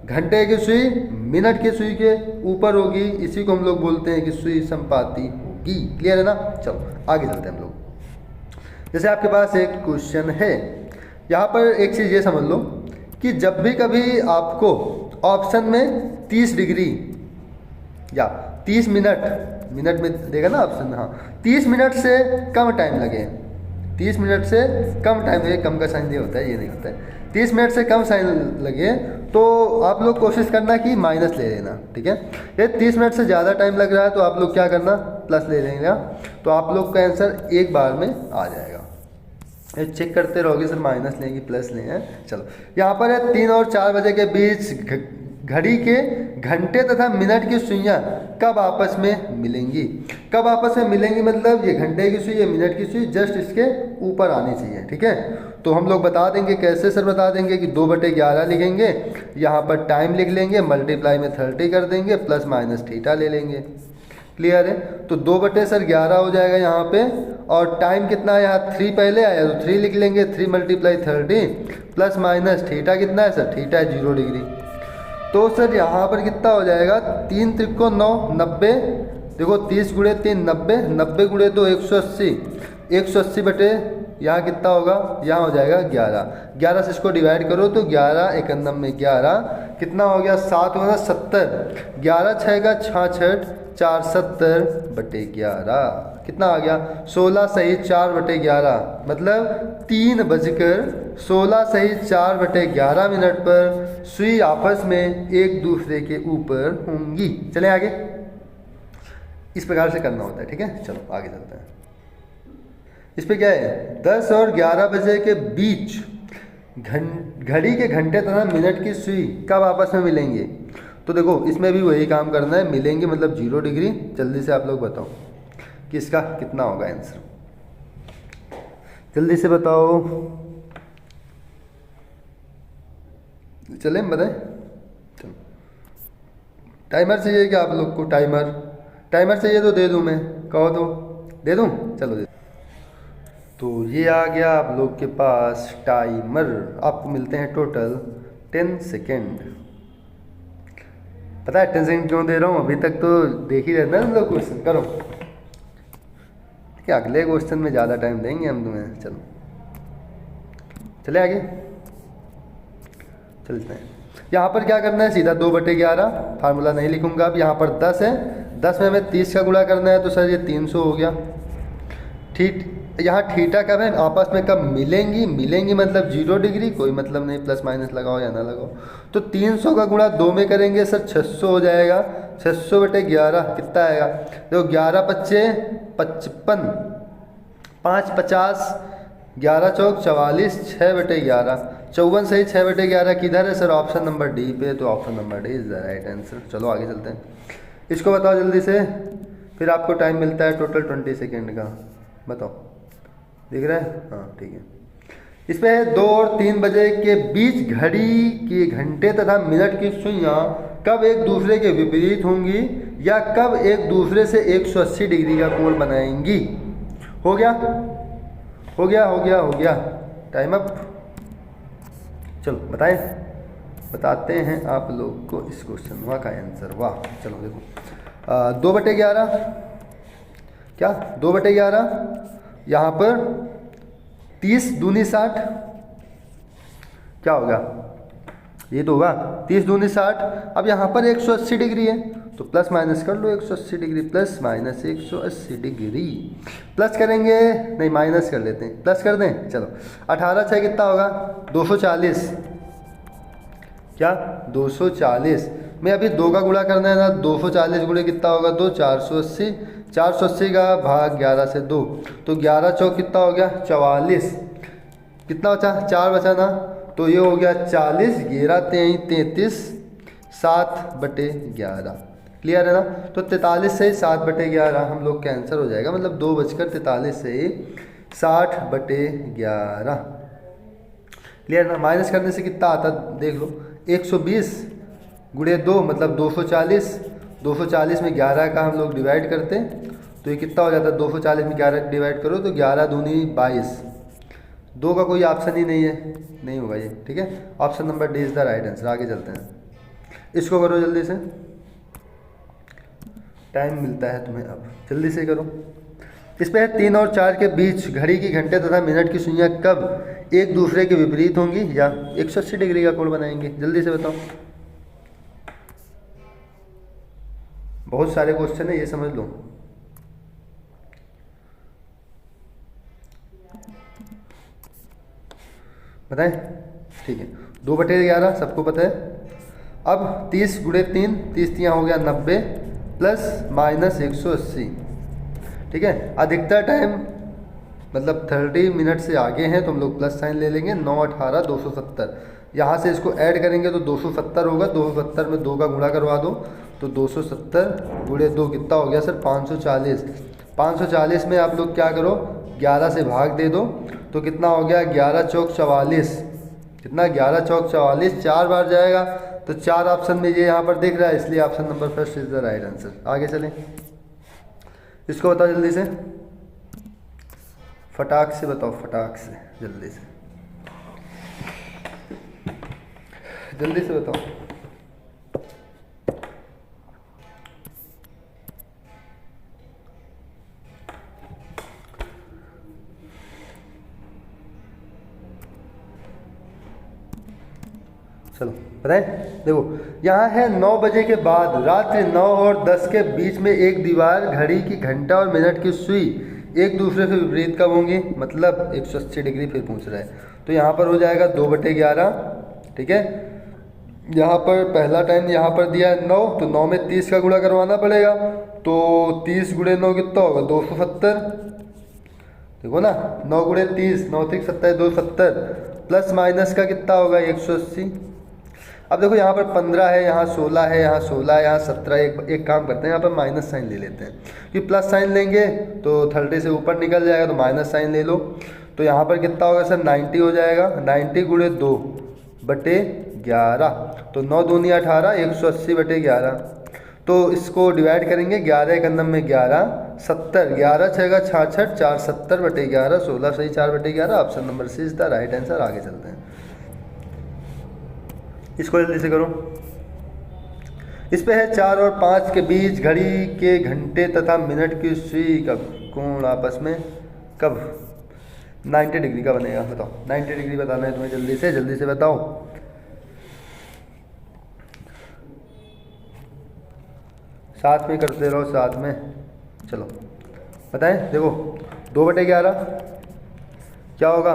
घंटे की सुई मिनट की सुई के ऊपर होगी, इसी को हम लोग बोलते हैं कि सुई संपाती होगी। क्लियर है ना। चलो आगे चलते हैं हम लोग। जैसे आपके पास एक क्वेश्चन है, यहाँ पर एक चीज़ ये समझ लो कि जब भी कभी आपको ऑप्शन में 30 डिग्री या 30 मिनट में देगा ना ऑप्शन, हाँ 30 मिनट से कम टाइम लगे, 30 मिनट से कम टाइम लगे, कम का साइन ये होता है, ये नहीं होता है, 30 मिनट से कम साइन लगे तो आप लोग कोशिश करना कि माइनस ले लेना। ठीक है, ये 30 मिनट से ज़्यादा टाइम लग रहा है तो आप लोग क्या करना, प्लस ले लेंगे, तो आप लोग का आंसर एक बार में आ जाएगा। ये चेक करते रहोगे सर माइनस लेंगे प्लस लेंगे। चलो यहाँ पर है 3 और 4 बजे के बीच घड़ी के घंटे तथा मिनट की सुइयां कब आपस में मिलेंगी। कब आपस में मिलेंगी मतलब ये घंटे की सुई या मिनट की सुई जस्ट इसके ऊपर आनी चाहिए। ठीक है, तो हम लोग बता देंगे कैसे सर, बता देंगे कि 2/11 लिखेंगे, यहाँ पर टाइम लिख लेंगे, मल्टीप्लाई में 30 कर देंगे, प्लस माइनस थीटा ले लेंगे। क्लियर है, तो 2/11 हो जाएगा यहाँ पे, और टाइम कितना है यहाँ 3 पहले आया तो 3 लिख लेंगे, 3 × 30 प्लस माइनस थीटा कितना है सर, थीटा है 0 डिग्री। तो सर यहाँ पर कितना हो जाएगा, 3 त्रिकोण 9 90, देखो 30 × 3 90, 90 × 2 180, 180 बटे यहाँ कितना होगा, यहाँ हो जाएगा 11, 11 से इसको डिवाइड करो तो 11 एकंदम में 11 कितना हो गया, 7 होगा 70, 11 6 का 66, 470/11 कितना आ गया, 16 सही 4/11 मतलब 3:16 मिनट पर सुई आपस में एक दूसरे के ऊपर होंगी। चलें आगे, इस प्रकार से करना होता है। ठीक है, चलो आगे चलते हैं। इस पे क्या है, 10 और 11 बजे के बीच घड़ी के घंटे तथा मिनट की सुई कब आपस में मिलेंगे। तो देखो इसमें भी वही काम करना है, मिलेंगे मतलब 0 डिग्री। जल्दी से आप लोग बताओ कि इसका कितना होगा आंसर, जल्दी से बताओ, चलें बताएं। चलो टाइमर चाहिए क्या आप लोग को, टाइमर चाहिए तो दे दूं मैं, कहो तो दे दूं, चलो दे। तो ये आ गया आप लोग के पास टाइमर, आपको मिलते हैं टोटल 10 सेकेंड। पता है 10 सेकेंड क्यों दे रहा हूँ, अभी तक तो देख ही रहना हम लोग, क्वेश्चन करो क्या, अगले क्वेश्चन में ज़्यादा टाइम देंगे हम तुम्हें। चलो चले आगे चलते हैं। यहाँ पर क्या करना है, सीधा 2/11, फार्मूला नहीं लिखूंगा अब। यहाँ पर 10 है, 10 में हमें 30 का गुणा करना है तो सर ये 300 हो गया। ठीक, यहाँ थीटा कब है, आपस में कब मिलेंगी मतलब 0 डिग्री, कोई मतलब नहीं, प्लस माइनस लगाओ या ना लगाओ। तो 300 का गुणा 2 में करेंगे सर 600 हो जाएगा, 600/11 कितना आएगा, देखो 11 × 5 = 55, 5 × 50, 11 × 4 = 44, 6/11, 54 सही 6/11 किधर है सर, ऑप्शन नंबर डी पे, तो option number D is the right answer. चलो आगे चलते हैं, इसको बताओ जल्दी से, फिर आपको टाइम मिलता है टोटल 20 सेकेंड का। बताओ, दिख रहा है, हाँ ठीक है। इसमें है 2 और 3 बजे के बीच घड़ी के घंटे तथा मिनट की सुइयां कब एक दूसरे के विपरीत होंगी या कब एक दूसरे से 180 डिग्री का कोण बनाएंगी। हो गया, टाइम अप। चलो बताते हैं आप लोग को इस क्वेश्चन का आंसर। वाह, चलो देखो 2/11 क्या, 2/11 यहाँ पर 30 दूनी 60 क्या होगा, ये तो होगा 30 दूनी 60। अब यहाँ पर 180 डिग्री है तो प्लस माइनस कर लो, 180 degree plus minus 180 degree, plus करेंगे नहीं माइनस कर लेते हैं, प्लस कर दें। चलो 18 6 कितना होगा, 240 क्या, 240 में अभी 2 का गुणा करना है ना, 240 गुणे कितना होगा 2, 480, 480 का भाग 11 से 2, तो 11 चौक कितना हो गया 44, कितना बचा 4 बचा ना, तो ये हो गया 40, 11 33 7/11 क्लियर है ना। तो 43 से 60/11 हम लोग का आंसर हो जाएगा, मतलब 2:43 से 60/11। क्लियर ना। माइनस करने से कितना आता देख लो, 120 गुणे 2 मतलब 240। 240 में 11 का हम लोग डिवाइड करते हैं तो ये कितना हो जाता है, 240 में 11 डिवाइड करो तो 11 दूनी 22। 2 का कोई ऑप्शन ही नहीं है, नहीं होगा ये। ठीक है, option number D is the right answer. आगे चलते हैं, इसको करो जल्दी से, टाइम मिलता है तुम्हें अब, जल्दी से करो। इस पे है 3 और 4 के बीच घड़ी की घंटे तथा मिनट की सुइयां कब एक दूसरे के विपरीत होंगी या 180 डिग्री का कोण बनाएंगे, जल्दी से बताओ। बहुत सारे क्वेश्चन है, ये समझ लो। बताएं, ठीक है। 2/11 सबको पता है। अब 30 गुणे 3, 30 तियाँ हो गया 90 प्लस माइनस 180। ठीक है, अधिकतर टाइम मतलब 30 मिनट से आगे हैं तो हम लोग प्लस साइन ले लेंगे। 9 18 270, यहाँ से इसको ऐड करेंगे तो 270 होगा। 270 में 2 का गुणा करवा दो तो 270 गुणे 2 कितना हो गया सर, 540। 540 में आप लोग क्या करो, 11 से भाग दे दो तो कितना हो गया, 11 चौक 44। कितना, 11 चौक 44, 4 बार जाएगा तो 4 ऑप्शन में ये यहाँ पर दिख रहा है, इसलिए option number first is the right answer. आगे चलें, इसको बताओ जल्दी से, फटाक से बताओ, फटाक से, जल्दी से, जल्दी से बताओ। चलो बताएं, देखो यहाँ है 9 बजे के बाद रात्रि 9 और 10 के बीच में एक दीवार घड़ी की घंटा और मिनट की सुई एक दूसरे से विपरीत कब होंगी, मतलब 180 डिग्री फिर पूछ रहा है। तो यहाँ पर हो जाएगा 2/11। ठीक है, यहाँ पर पहला टाइम यहाँ पर दिया है 9, तो 9 में 30 का गुणा करवाना पड़ेगा तो 30 गुणे 9 कितना होगा, 270। देखो ना, 9 गुणे 30, 9 3 27 270 प्लस माइनस का कितना होगा 180। अब देखो यहाँ पर 15 है, यहाँ 16 है, यहाँ 16 है, यहाँ 17। एक काम करते हैं, यहाँ पर माइनस साइन ले लेते हैं, कि प्लस साइन लेंगे तो 30 से ऊपर निकल जाएगा, तो माइनस साइन ले लो। तो यहाँ पर कितना होगा सर, 90 हो जाएगा। 90 गुणे 2/11 तो 9 दूनी 18, 180/11। तो इसको डिवाइड करेंगे, 11 एक अंदर में 11 70, 11 6 66, 470/11, 16 सही 4/11। Option number C is the right answer. आगे चलते हैं, इसको जल्दी से करो। इस पे है 4 और 5 के बीच घड़ी के घंटे तथा मिनट की सुई का कोण आपस में कब 90 डिग्री का बनेगा, बताओ। 90 डिग्री बताना है तुम्हें, जल्दी से बताओ। साथ में करते रहो, साथ में, चलो बताएं। देखो 2/11 क्या होगा,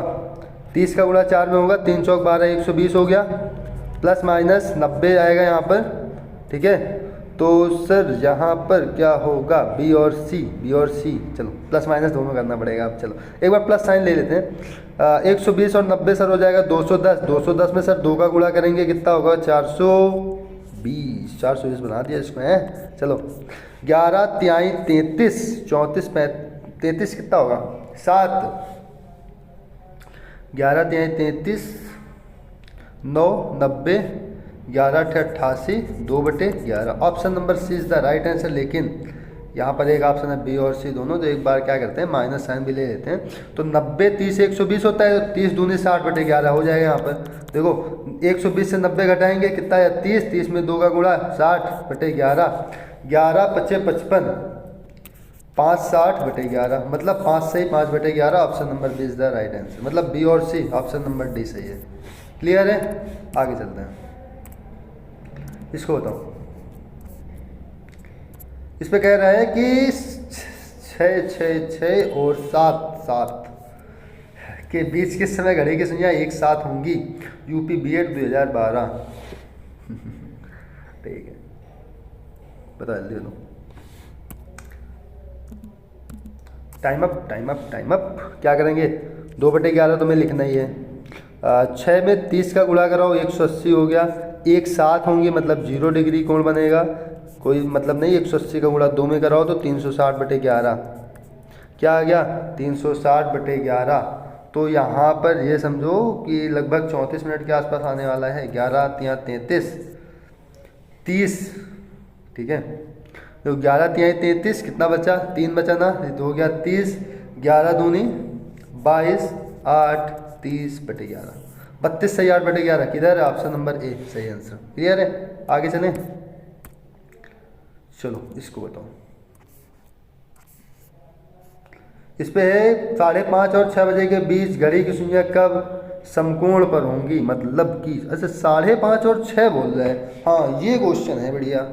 30 का गुणा 4 में होगा, 3 चौक 12, 120 हो गया, प्लस माइनस 90 आएगा यहाँ पर। ठीक है, तो सर यहाँ पर क्या होगा, बी और सी, चलो प्लस माइनस दोनों करना पड़ेगा। अब चलो एक बार प्लस साइन ले लेते हैं। 120 और 90 सर हो जाएगा 210। 210 में सर 2 का गुणा करेंगे, कितना होगा 420। 420 बना दिया इसमें है। चलो 11 तिहाई 33, 34 33 कितना होगा 7। 11 तिहाई 33, 9 90, 11 8 88, 2/11। Option number C is the right answer. लेकिन यहाँ पर एक ऑप्शन है बी और सी दोनों, तो एक बार क्या करते हैं माइनस साइन भी ले लेते हैं। तो 90 30 120 होता है, तो 30 दूनी 60/11 हो जाएगा। यहाँ पर देखो 120 से 90 घटाएंगे कितना है 30, 30 में 2 का गुणा 60/11, 11 5 55, 5 60/11, मतलब 5 सही 5/11। Option number B is the right answer, मतलब बी और सी, ऑप्शन नंबर डी सही है। क्लियर है, आगे चलते हैं, इसको बताओ। इस पे कह रहा है कि 6 6 6 और 7 7 के बीच किस समय घड़ी की सुइयां एक साथ होंगी। UP BEd 2012। ठीक है, बता जल्दी बताओ। Time up. क्या करेंगे, 2/11 तुम्हें लिखना ही है। 6 में 30 का गुणा कराओ 180 हो गया, एक साथ होंगे मतलब 0 डिग्री कोण बनेगा। कोई मतलब नहीं, 180 का गुणा 2 में कराओ तो 360/11 क्या आ गया, 360/11। तो यहाँ पर ये समझो कि लगभग 34 मिनट के आसपास आने वाला है। 11 या 33, 30, ठीक है। तो 11 या 33 कितना बचा, 3 बचा ना, ये तो हो गया 30, 11 दूनी 22, 8, 30/11, 32 सही, 8/11 किधर है, ऑप्शन नंबर ए सही आंसर। क्लियर है, आगे चलें। चलो इसको बताओ, इस पे है 5:30 और 6 बजे के बीच घड़ी की सुइयां कब समकोण पर होंगी, मतलब कि अच्छा 5:30 और 6 बोल रहे हैं। हाँ ये क्वेश्चन है बढ़िया,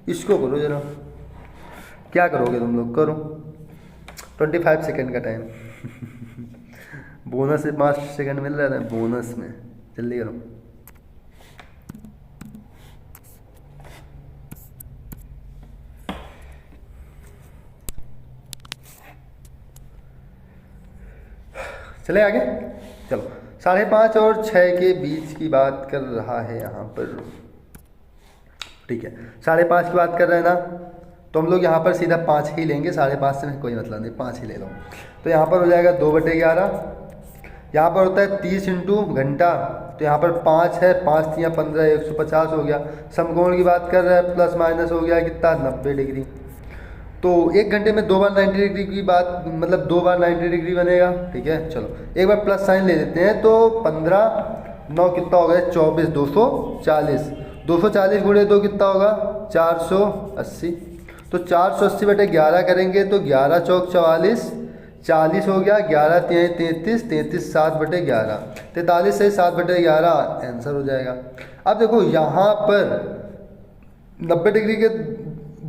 इसको करो जरा। क्या करोगे तुम लोग, करो। 25 सेकंड का टाइम बोनस से 5 सेकंड मिल रहा है बोनस में, जल्दी करो। चले आगे, चलो 5:30 और 6 के बीच की बात कर रहा है यहाँ पर, ठीक है। 5:30 की बात कर रहे हैं ना, तो हम लोग यहाँ पर सीधा 5 ही लेंगे, 5:30 से कोई मतलब नहीं, 5 ही ले लो। तो यहाँ पर हो जाएगा 2/11, यहाँ पर होता है 30 इंटू घंटा, तो यहाँ पर 5 है, 5 या 15, 150 हो गया। समकोण की बात कर रहे हैं, प्लस माइनस हो गया कितना, 90 डिग्री। तो 1 घंटे में 2 बार 90 डिग्री की बात, मतलब 2 बार 90 डिग्री बनेगा, ठीक है। चलो एक बार प्लस साइन ले देते हैं, तो 15, 9 कितना हो गया, 24, 240, 240 गुणे 2 कितना होगा, 480। तो 480/11 करेंगे तो 11 चौक 44, 40 हो गया, 11 तिहाई 33, 33 7/11, 43 से 7/11 आंसर हो जाएगा। अब देखो यहाँ पर 90 डिग्री के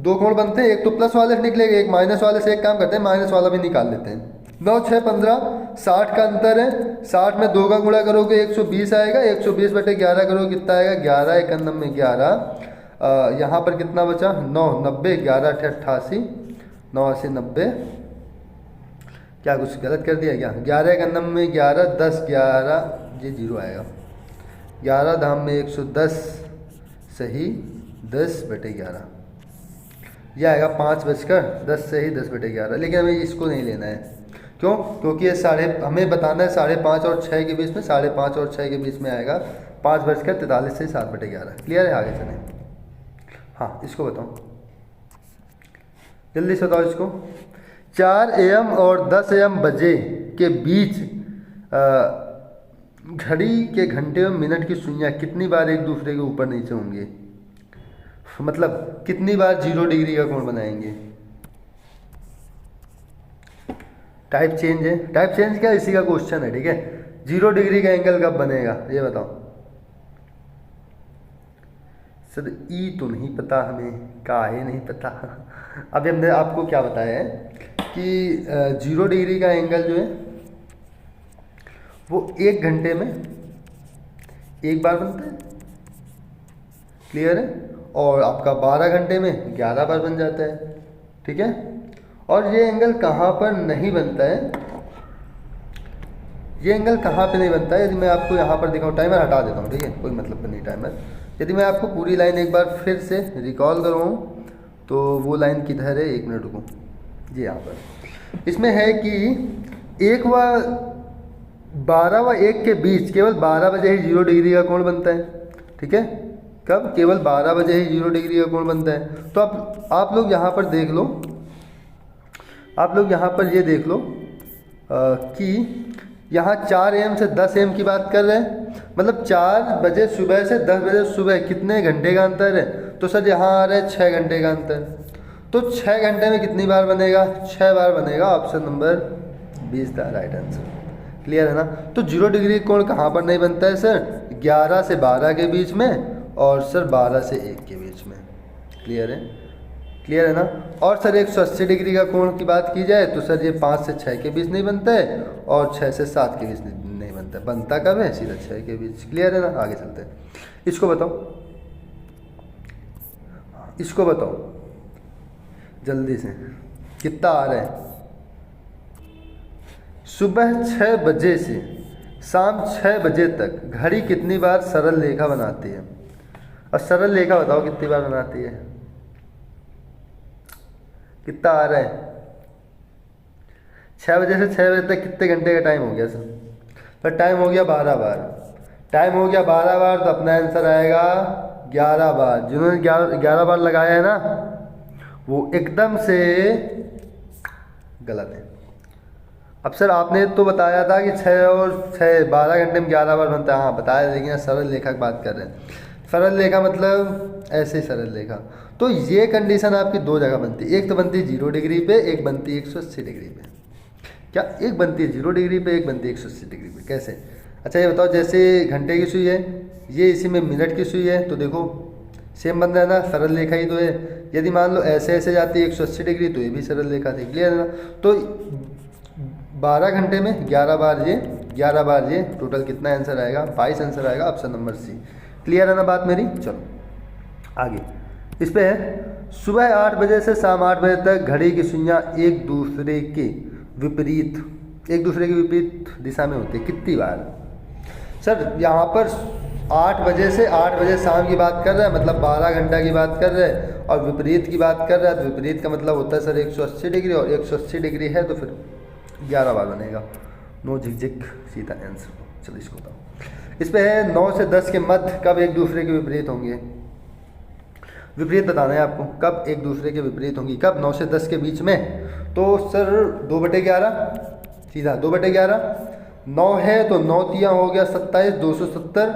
2 कोण बनते हैं, एक तो प्लस वाले से निकलेगा, एक माइनस वाले से। एक काम करते हैं, माइनस वाला भी निकाल लेते हैं। 9, 6, 15, 60 का अंतर है, 60 में 2 का गुणा करोगे 120 आएगा, 120/11 करोगे कितना आएगा, 11 × 91 11, यहाँ पर कितना बचा, 9, 90, 11 × 88, 9 80 90, क्या कुछ गलत कर दिया क्या, 11 × 91 11, 10 11, ये 0 आएगा, 11 धाम में 110 सही, 10/11 यह आएगा, 5:10 सही, 10/11। लेकिन हमें इसको नहीं लेना है, क्यों, क्योंकि ये हमें बताना है 5:30 और 6 के बीच में, 5:30 और 6 के बीच में आएगा, 5:43 से 7/11। क्लियर है, आगे चलें। हाँ इसको बताओ, जल्दी से बताओ इसको। 4 AM और 10 AM बजे के बीच घड़ी के घंटे और मिनट की सुइयां कितनी बार एक दूसरे के ऊपर नीचे होंगे, मतलब कितनी बार 0 डिग्री का कोण बनाएंगे। टाइप चेंज है, टाइप चेंज क्या, इसी का क्वेश्चन है, ठीक है। 0 डिग्री का एंगल कब बनेगा ये बताओ। सर ई तो नहीं पता हमें, काहे नहीं पता। अभी हमने आपको क्या बताया है कि 0 डिग्री का एंगल जो है वो 1 घंटे में 1 बार बनता है, क्लियर है। और आपका 12 घंटे में 11 बार बन जाता है, ठीक है। और ये एंगल कहाँ पर नहीं बनता है, ये एंगल कहाँ पे नहीं बनता है, यदि मैं आपको यहाँ पर दिखाऊँ, टाइमर हटा देता हूँ, ठीक है, कोई मतलब नहीं टाइमर। यदि मैं आपको पूरी लाइन एक बार फिर से रिकॉल करवाऊँ, तो वो लाइन किधर है, 1 मिनट रुको जी। यहाँ पर इसमें है कि 1 व 12 व 1 के बीच केवल 12 बजे ही 0 डिग्री का कोण बनता है, ठीक है। कब, केवल 12 बजे ही 0 डिग्री का कोण बनता है। तो आप लोग यहाँ पर देख लो, आप लोग यहाँ पर ये देख लो कि यहाँ 4 AM से 10 AM की बात कर रहे हैं, मतलब 4 बजे सुबह से 10 बजे सुबह कितने घंटे का अंतर है। तो सर यहाँ आ रहा है 6 घंटे का अंतर, तो 6 घंटे में कितनी बार बनेगा, 6 बार बनेगा, option number 20 the right answer. Clear है ना। तो 0 डिग्री कोण कहाँ पर नहीं बनता है सर, 11 से 12 के बीच में, और सर 12 से 1 के बीच में। क्लियर है, क्लियर है ना। और सर 180 डिग्री का कोण की बात की जाए तो सर ये 5 से 6 के बीच नहीं बनता है, और 6 से 7 के बीच नहीं बनता है। बनता कब है, सीधा 6 के बीच। क्लियर है ना, आगे चलते हैं। इसको बताओ, इसको बताओ जल्दी से, कितना आ रहा है। सुबह 6 बजे से शाम 6 बजे तक घड़ी कितनी बार सरल रेखा बनाती है, और सरल रेखा बताओ कितनी बार बनाती है। कितना आ रहा है? 6 बजे से 6 बजे तक कितने घंटे का टाइम हो गया सर? पर टाइम हो गया 12 बार। टाइम हो गया 12 बार तो अपना आंसर आएगा 11 बार। जिन्होंने 11 बार लगाया है ना वो एकदम से गलत है। अब सर आपने तो बताया था कि 6 और 6 12 घंटे में 11 बार बनता है। हाँ बताया, लेकिन सरल रेखा की बात कर रहे हैं। सरल रेखा मतलब ऐसे ही सरल रेखा। तो ये कंडीशन आपकी दो जगह बनती है, एक तो बनती है 0 डिग्री पे, एक बनती है 180 डिग्री पे। क्या? एक बनती है 0 डिग्री पे, एक बनती है 180 डिग्री पे। कैसे? अच्छा ये बताओ, जैसे घंटे की सुई है, ये इसी में मिनट की सुई है, तो देखो सेम बन रहा है ना, सरल रेखा ही तो है। यदि मान लो ऐसे ऐसे जाती है 180 डिग्री तो ये भी सरल रेखा थी। क्लियर है ना? तो 12 घंटे में 11 बार ये, 11 बार ये, टोटल कितना आंसर आएगा? 22 आंसर आएगा, ऑप्शन नंबर सी। क्लियर है ना बात मेरी? चलो आगे इस पे है, सुबह 8 बजे से शाम 8 बजे तक घड़ी की सुइयां एक दूसरे के विपरीत दिशा में होती है कितनी बार? सर यहाँ पर 8 बजे से 8 बजे शाम की बात कर रहा है, मतलब 12 घंटा की बात कर रहे हैं, और विपरीत की बात कर रहा है तो विपरीत का मतलब होता है सर 180 डिग्री, और 180 डिग्री है तो फिर 11 बार बनेगा। नो झिकझिक, सीधा आंसर। चलो इसको बताओ। इस पे है 9 से 10 के मध्य कब एक दूसरे के विपरीत होंगे? विपरीत बताना है आपको, कब एक दूसरे के विपरीत होंगी। कब? 9 से 10 के बीच में। तो सर 2/11, सीधा 2/11। 9 है तो 9 तिया हो गया 27, 270,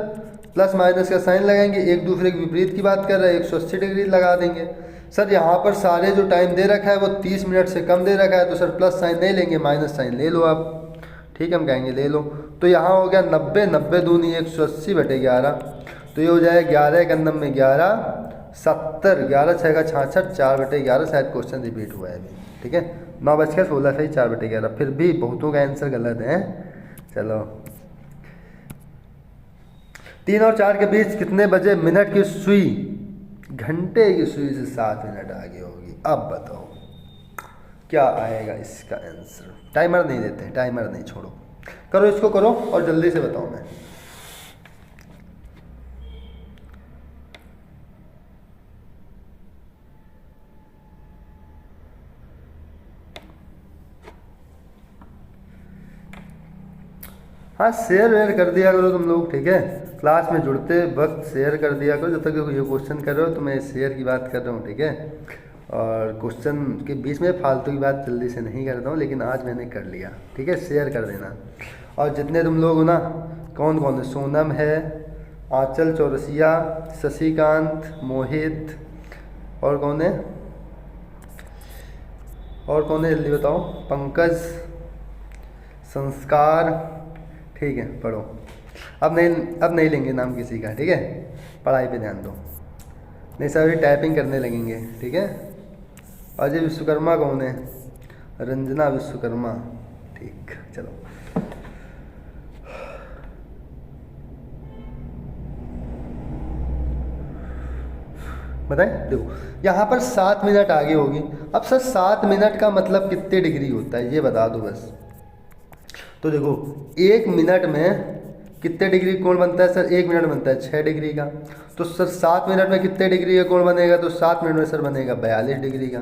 प्लस माइनस का साइन लगाएंगे, एक दूसरे के विपरीत की बात कर रहे हैं 180 डिग्री लगा देंगे। सर यहाँ पर सारे जो टाइम दे रखा है वो 30 मिनट से कम दे रखा है, तो सर प्लस साइन नहीं लेंगे, माइनस साइन ले लो आप। ठीक है, हम कहेंगे ले लो। तो यहाँ हो गया 90, 90 दूनी 180/11, तो ये हो जाएगा 11 के अंदर में 11, 70, 11 6 का 66, 4/11। शायद क्वेश्चन रिपीट हुआ है अभी। ठीक है, 9:16 सही, 4/11। फिर भी बहुतों का आंसर गलत है। चलो 3 और 4 के बीच कितने बजे मिनट की सुई घंटे की सुई से 7 मिनट आगे होगी? अब बताओ क्या आएगा इसका आंसर? टाइमर नहीं देते हैं, टाइमर नहीं, छोड़ो, करो इसको, करो और जल्दी से बताओ। मैं हाँ शेयर वेयर कर दिया करो तुम लोग। ठीक है, क्लास में जुड़ते वक्त शेयर कर दिया करो। जब तक ये क्वेश्चन कर रहे हो तो मैं शेयर की बात कर रहा हूँ। ठीक है, और क्वेश्चन के बीच में फालतू की बात जल्दी से नहीं करता हूँ, लेकिन आज मैंने कर लिया। ठीक है, शेयर कर देना। और जितने तुम लोग हो ना, कौन कौन है? सोनम है, आंचल चौरसिया, शशिकांत, मोहित, और कौन है? और कौन है जल्दी बताओ? पंकज, संस्कार। ठीक है, पढ़ो। अब नहीं लेंगे नाम किसी का। ठीक है, पढ़ाई पे ध्यान दो, नहीं सर अभी टाइपिंग करने लगेंगे। ठीक है, अजय विश्वकर्मा कौन है? रंजना विश्वकर्मा। ठीक, चलो बताएं। देखो यहाँ पर 7 मिनट आगे होगी। अब सर 7 मिनट का मतलब कितने डिग्री होता है ये बता दो बस। तो देखो 1 मिनट में कितने डिग्री कोण बनता है सर? 1 मिनट बनता है 6 डिग्री का। तो सर 7 मिनट में कितने डिग्री का कोण बनेगा? तो 7 मिनट में सर बनेगा 42 डिग्री का।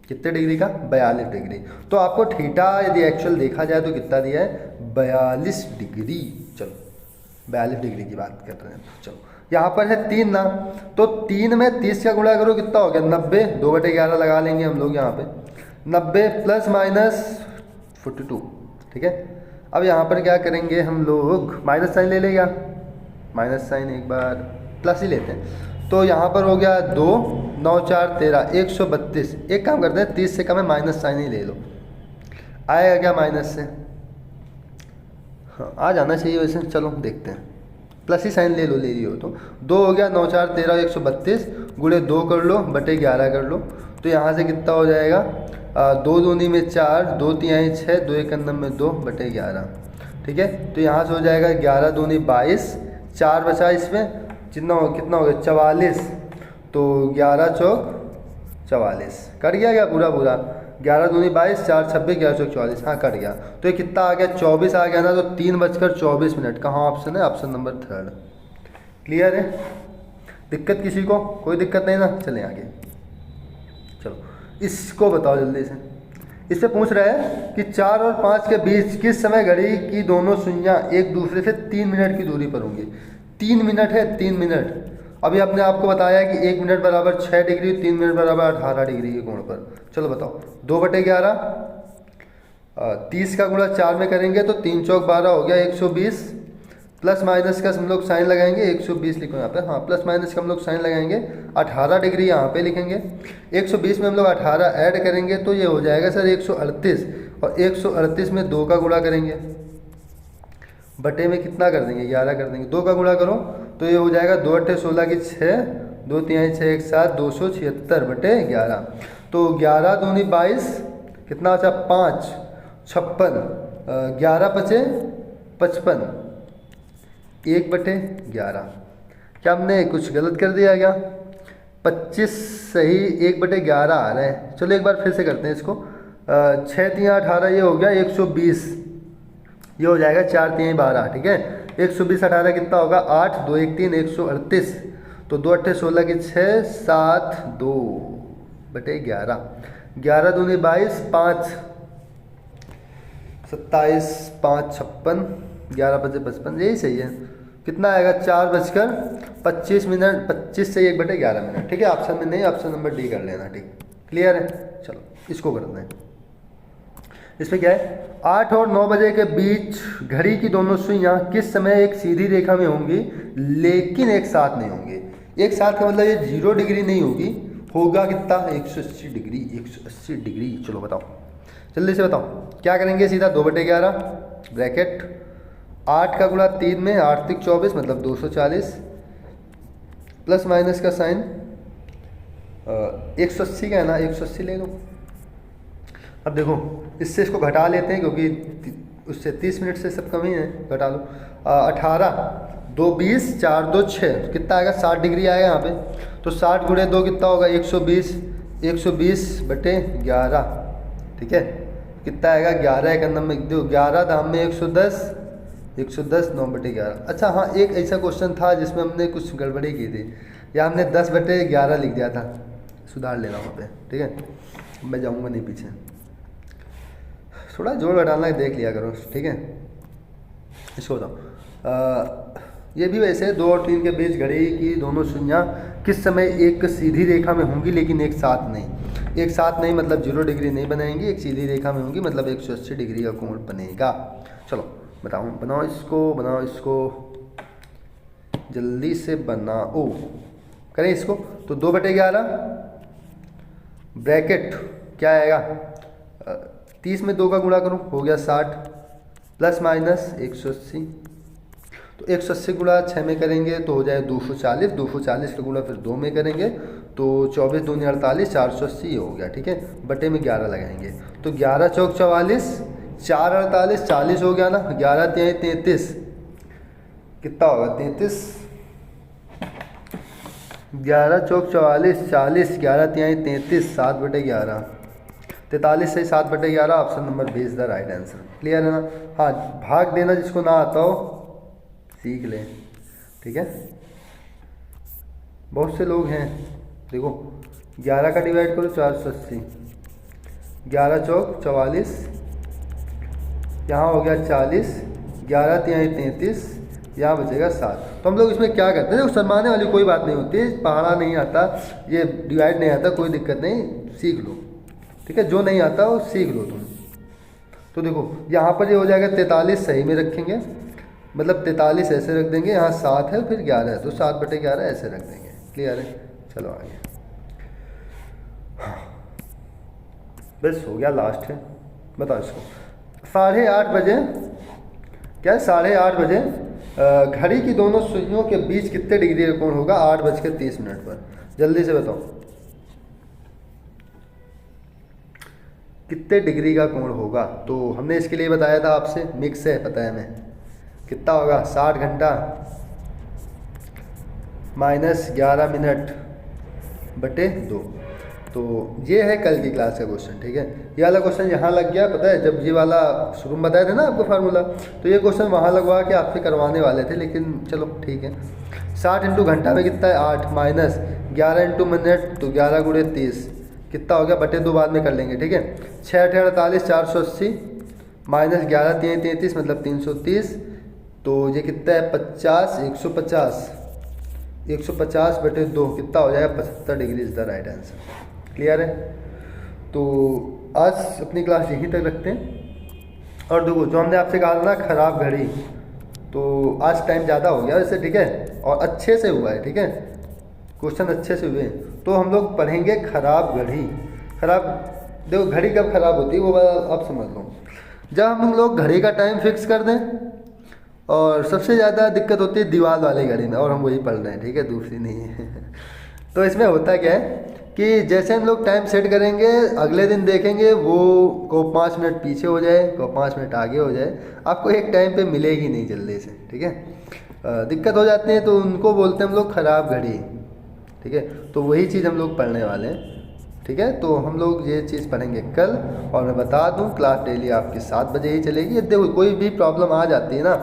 कितने डिग्री का? 42 डिग्री। तो आपको थीटा यदि एक्चुअल देखा जाए तो कितना दिया है? 42 डिग्री। चलो 42 डिग्री की बात कर रहे हैं। चलो यहाँ पर है 3 ना, तो 3 में 30 का गुणा करो, कितना हो गया? 90, 2/11 लगा लेंगे हम लोग यहाँ पे। 90 प्लस माइनस 42। ठीक है, अब यहाँ पर क्या करेंगे हम लोग? माइनस साइन ले लेगा, माइनस साइन एक बार, प्लस ही लेते हैं। तो यहाँ पर हो गया 2, 9 4 13, 132। एक काम करते हैं, 30 से कम है, माइनस साइन ही ले लो। आएगा क्या माइनस से? हाँ आ जाना चाहिए वैसे। चलो देखते हैं, प्लस ही साइन ले लो, ले लियो तो 2 हो गया, 9 4 13, 132 गुणे 2 कर लो, बटे 11 कर लो। तो यहाँ से कितना हो जाएगा? 2 दूनी में 4, 2 तिहाई 6, 2 एक अंदर में 2 बटे 11। ठीक है, तो यहाँ से हो जाएगा 11 दूनी 22, 4 बचा इसमें, कितना हो गया? 44। तो 11 चौक 44, कट गया क्या पूरा? 11 दूनी 22, 4 26, 11 चौक 44। हाँ कट गया। तो ये कितना आ गया? 24 आ गया ना। तो 3:24 कहाँ ऑप्शन है? Option number 3। क्लियर है? दिक्कत किसी को? कोई दिक्कत नहीं ना? चलें आगे। चलो इसको बताओ जल्दी से। इससे पूछ रहा है कि 4 और 5 के बीच किस समय घड़ी की दोनों सुइयां एक दूसरे से 3 मिनट की दूरी पर होंगी। 3 मिनट है, 3 मिनट। अभी आपने आपको बताया कि 1 मिनट बराबर 6 डिग्री, 3 मिनट बराबर 18 डिग्री के कोण पर। चलो बताओ, 2/11 30 का गुणा 4 में करेंगे तो 3 चौक 12 हो गया 120, प्लस माइनस का हम लोग साइन लगाएंगे 120 लिखो यहाँ पे, हाँ प्लस माइनस का हम लोग साइन लगाएंगे 18 डिग्री यहाँ पे लिखेंगे। 120 में हम लोग 18 ऐड करेंगे तो ये हो जाएगा सर 138, और 138 में 2 का गुणा करेंगे, बटे में कितना कर देंगे 11 कर देंगे, 2 का गुणा करो तो ये हो जाएगा 2 8 16 की 6, 2 3 6 1 7, 276 बटे 11। तो 11 दूनी 22, कितना बचा 5 56, 11 बचे 55, 1/11। क्या हमने कुछ गलत कर दिया क्या? 25 सही, 1/11 आ रहा है। चलो एक बार फिर से करते हैं इसको। 6 3 18 ये हो गया 120, ये हो जाएगा 4 3 12, ठीक है। 120 18 कितना होगा 8, 2 1 3 138, तो 2 8 16 की 6 7 2/11, 11 दूनी 22, 5 27, 5 56, 11 बजे 55, यही सही है। कितना आएगा 4:25 25 से 1/11 मिनट, ठीक है। ऑप्शन में नहीं, ऑप्शन नंबर डी कर लेना, ठीक क्लियर है। चलो इसको करते हैं। इसमें क्या है, 8 और 9 बजे के बीच घड़ी की दोनों सुइयां किस समय एक सीधी रेखा में होंगी लेकिन एक साथ नहीं होंगी। एक साथ का मतलब ये 0 डिग्री नहीं होगी, होगा कितना 180 डिग्री, 180 डिग्री। चलो बताओ जल्दी से बताओ क्या करेंगे। सीधा 2/11 ब्रैकेट 8 का गुणा 3 में 8 3 24 मतलब 240, प्लस माइनस का साइन 180 का है ना, 180 ले लो। अब देखो इससे इसको घटा लेते हैं क्योंकि उससे 30 मिनट से सब कम ही है, घटा लो। 18 2 20 4 2 6, कितना आएगा 60 डिग्री आएगा यहाँ पे। तो 60 गुणे 2 कितना होगा 120, 120/11, ठीक है। कितना आएगा 11 एक अंदर में दो, 11 दाम में 110, 110 9/11। अच्छा हाँ, एक ऐसा क्वेश्चन था जिसमें हमने कुछ गड़बड़ी की थी, या हमने 10/11 लिख दिया था, सुधार लेना वहाँ पे, ठीक है। मैं जाऊँगा नहीं पीछे, थोड़ा जोड़ घटाना है देख लिया करो, ठीक है। इसको बताओ, ये भी वैसे 2 और 3 के बीच घड़ी की दोनों सुइयां किस समय एक सीधी रेखा में होंगी लेकिन एक साथ नहीं। एक साथ नहीं मतलब 0 डिग्री नहीं बनाएंगी, एक सीधी रेखा में होंगी मतलब 180 डिग्री का कोण बनेगा। चलो बताओ, बनाओ इसको जल्दी से बनाओ, करें इसको। तो 2/11 ब्रैकेट क्या आएगा 30 में 2 का गुणा करो, हो गया 60, प्लस माइनस 180, तो 180 गुणा 6 में करेंगे तो हो जाए 240, 240 का गुणा फिर 2 में करेंगे तो 24 दूनी 48, 480 हो गया, ठीक है। बटे में 11 लगाएंगे तो 11 चौक 44, 4 48 40 हो गया ना, 11 3 33, कितना होगा 33, 11 चौक 44 40, 11 3 33, 7/11, 43 से 7/11, option number 20 the right answer. Clear है ना। हाँ, भाग देना जिसको ना आता हो सीख लें, ठीक है। बहुत से लोग हैं, देखो 11 का डिवाइड करो 480, 11 चौक 44, यहाँ हो गया 40, 11 3 33, यहाँ बचेगा 7। तो हम लोग इसमें क्या करते हैं, देखो शर्माने वाली कोई बात नहीं होती, पहाड़ा नहीं आता, ये डिवाइड नहीं आता, कोई दिक्कत नहीं, सीख लो, ठीक है। जो नहीं आता वो सीख लो तुम। तो देखो यहाँ पर ये हो जाएगा 43 सही में रखेंगे, मतलब 43 ऐसे रख देंगे, यहाँ 7 है फिर 11 है तो 7/11 ऐसे रख देंगे। क्लियर है। चलो आगे, बस हो गया, लास्ट है। बताओ इसको। 8:30 बजे, क्या है 8:30 बजे घड़ी की दोनों सुइयों के बीच कितने डिग्री का कोण होगा 8:30 पर। जल्दी से बताओ कितने डिग्री का कोण होगा। तो हमने इसके लिए बताया था आपसे, मिक्स है पता है हमें, कितना होगा 60 घंटा माइनस 11 मिनट बटे 2। तो ये है कल की क्लास का क्वेश्चन, ठीक है। ये वाला क्वेश्चन यहाँ लग गया, पता है, जब ये वाला शुरू में बताया था ना आपको फार्मूला, तो ये क्वेश्चन वहाँ लगवा के आपसे करवाने वाले थे, लेकिन चलो ठीक है। 60 इंटू घंटा में कितना है 8, माइनस 11 इंटू मिनट तो 11 गुणे 30, कितना हो गया, बटे 2 बाद में कर लेंगे, ठीक है। 6 8 48 480 माइनस 11 3 33 मतलब 330, तो ये कितना है 50 150 बटे 2 कितना हो जाएगा 75 degree is the right answer. Clear है। तो आज अपनी क्लास यहीं तक रखते हैं। और देखो जो हमने आपसे कहा था ना ख़राब घड़ी, तो आज टाइम ज़्यादा हो गया वैसे, ठीक है, और अच्छे से हुआ है, ठीक है, क्वेश्चन अच्छे से हुए। तो हम लोग पढ़ेंगे ख़राब घड़ी। ख़राब देखो घड़ी कब ख़राब होती है वो आप समझ लो, जब हम लोग घड़ी का टाइम फिक्स कर दें, और सबसे ज़्यादा दिक्कत होती है दीवार वाली घड़ी में, और हम वही पढ़ रहे हैं, ठीक है, दूसरी नहीं है। तो इसमें होता क्या है कि जैसे हम लोग टाइम सेट करेंगे, अगले दिन देखेंगे वो को 5 मिनट पीछे हो जाए, को 5 मिनट आगे हो जाए, आपको एक टाइम पे मिलेगी नहीं जल्दी से, ठीक है। दिक्कत हो जाती है, तो उनको बोलते हैं हम लोग ख़राब घड़ी, ठीक है। तो वही चीज़ हम लोग पढ़ने वाले हैं, ठीक है। तो हम लोग ये चीज़ पढ़ेंगे कल, और मैं बता दूं क्लास डेली आपकी 7 बजे ही चलेगी। यदि कोई भी प्रॉब्लम आ जाती है ना,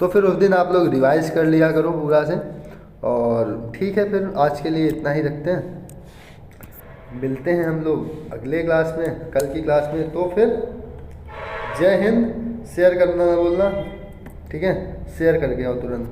तो फिर उस दिन आप लोग रिवाइज़ कर लिया करो पूरा से। और ठीक है, फिर आज के लिए इतना ही रखते हैं, मिलते हैं हम लोग अगले क्लास में, कल की क्लास में। तो फिर जय हिंद, शेयर करना ना बोलना, ठीक है, शेयर करके आओ तुरंत।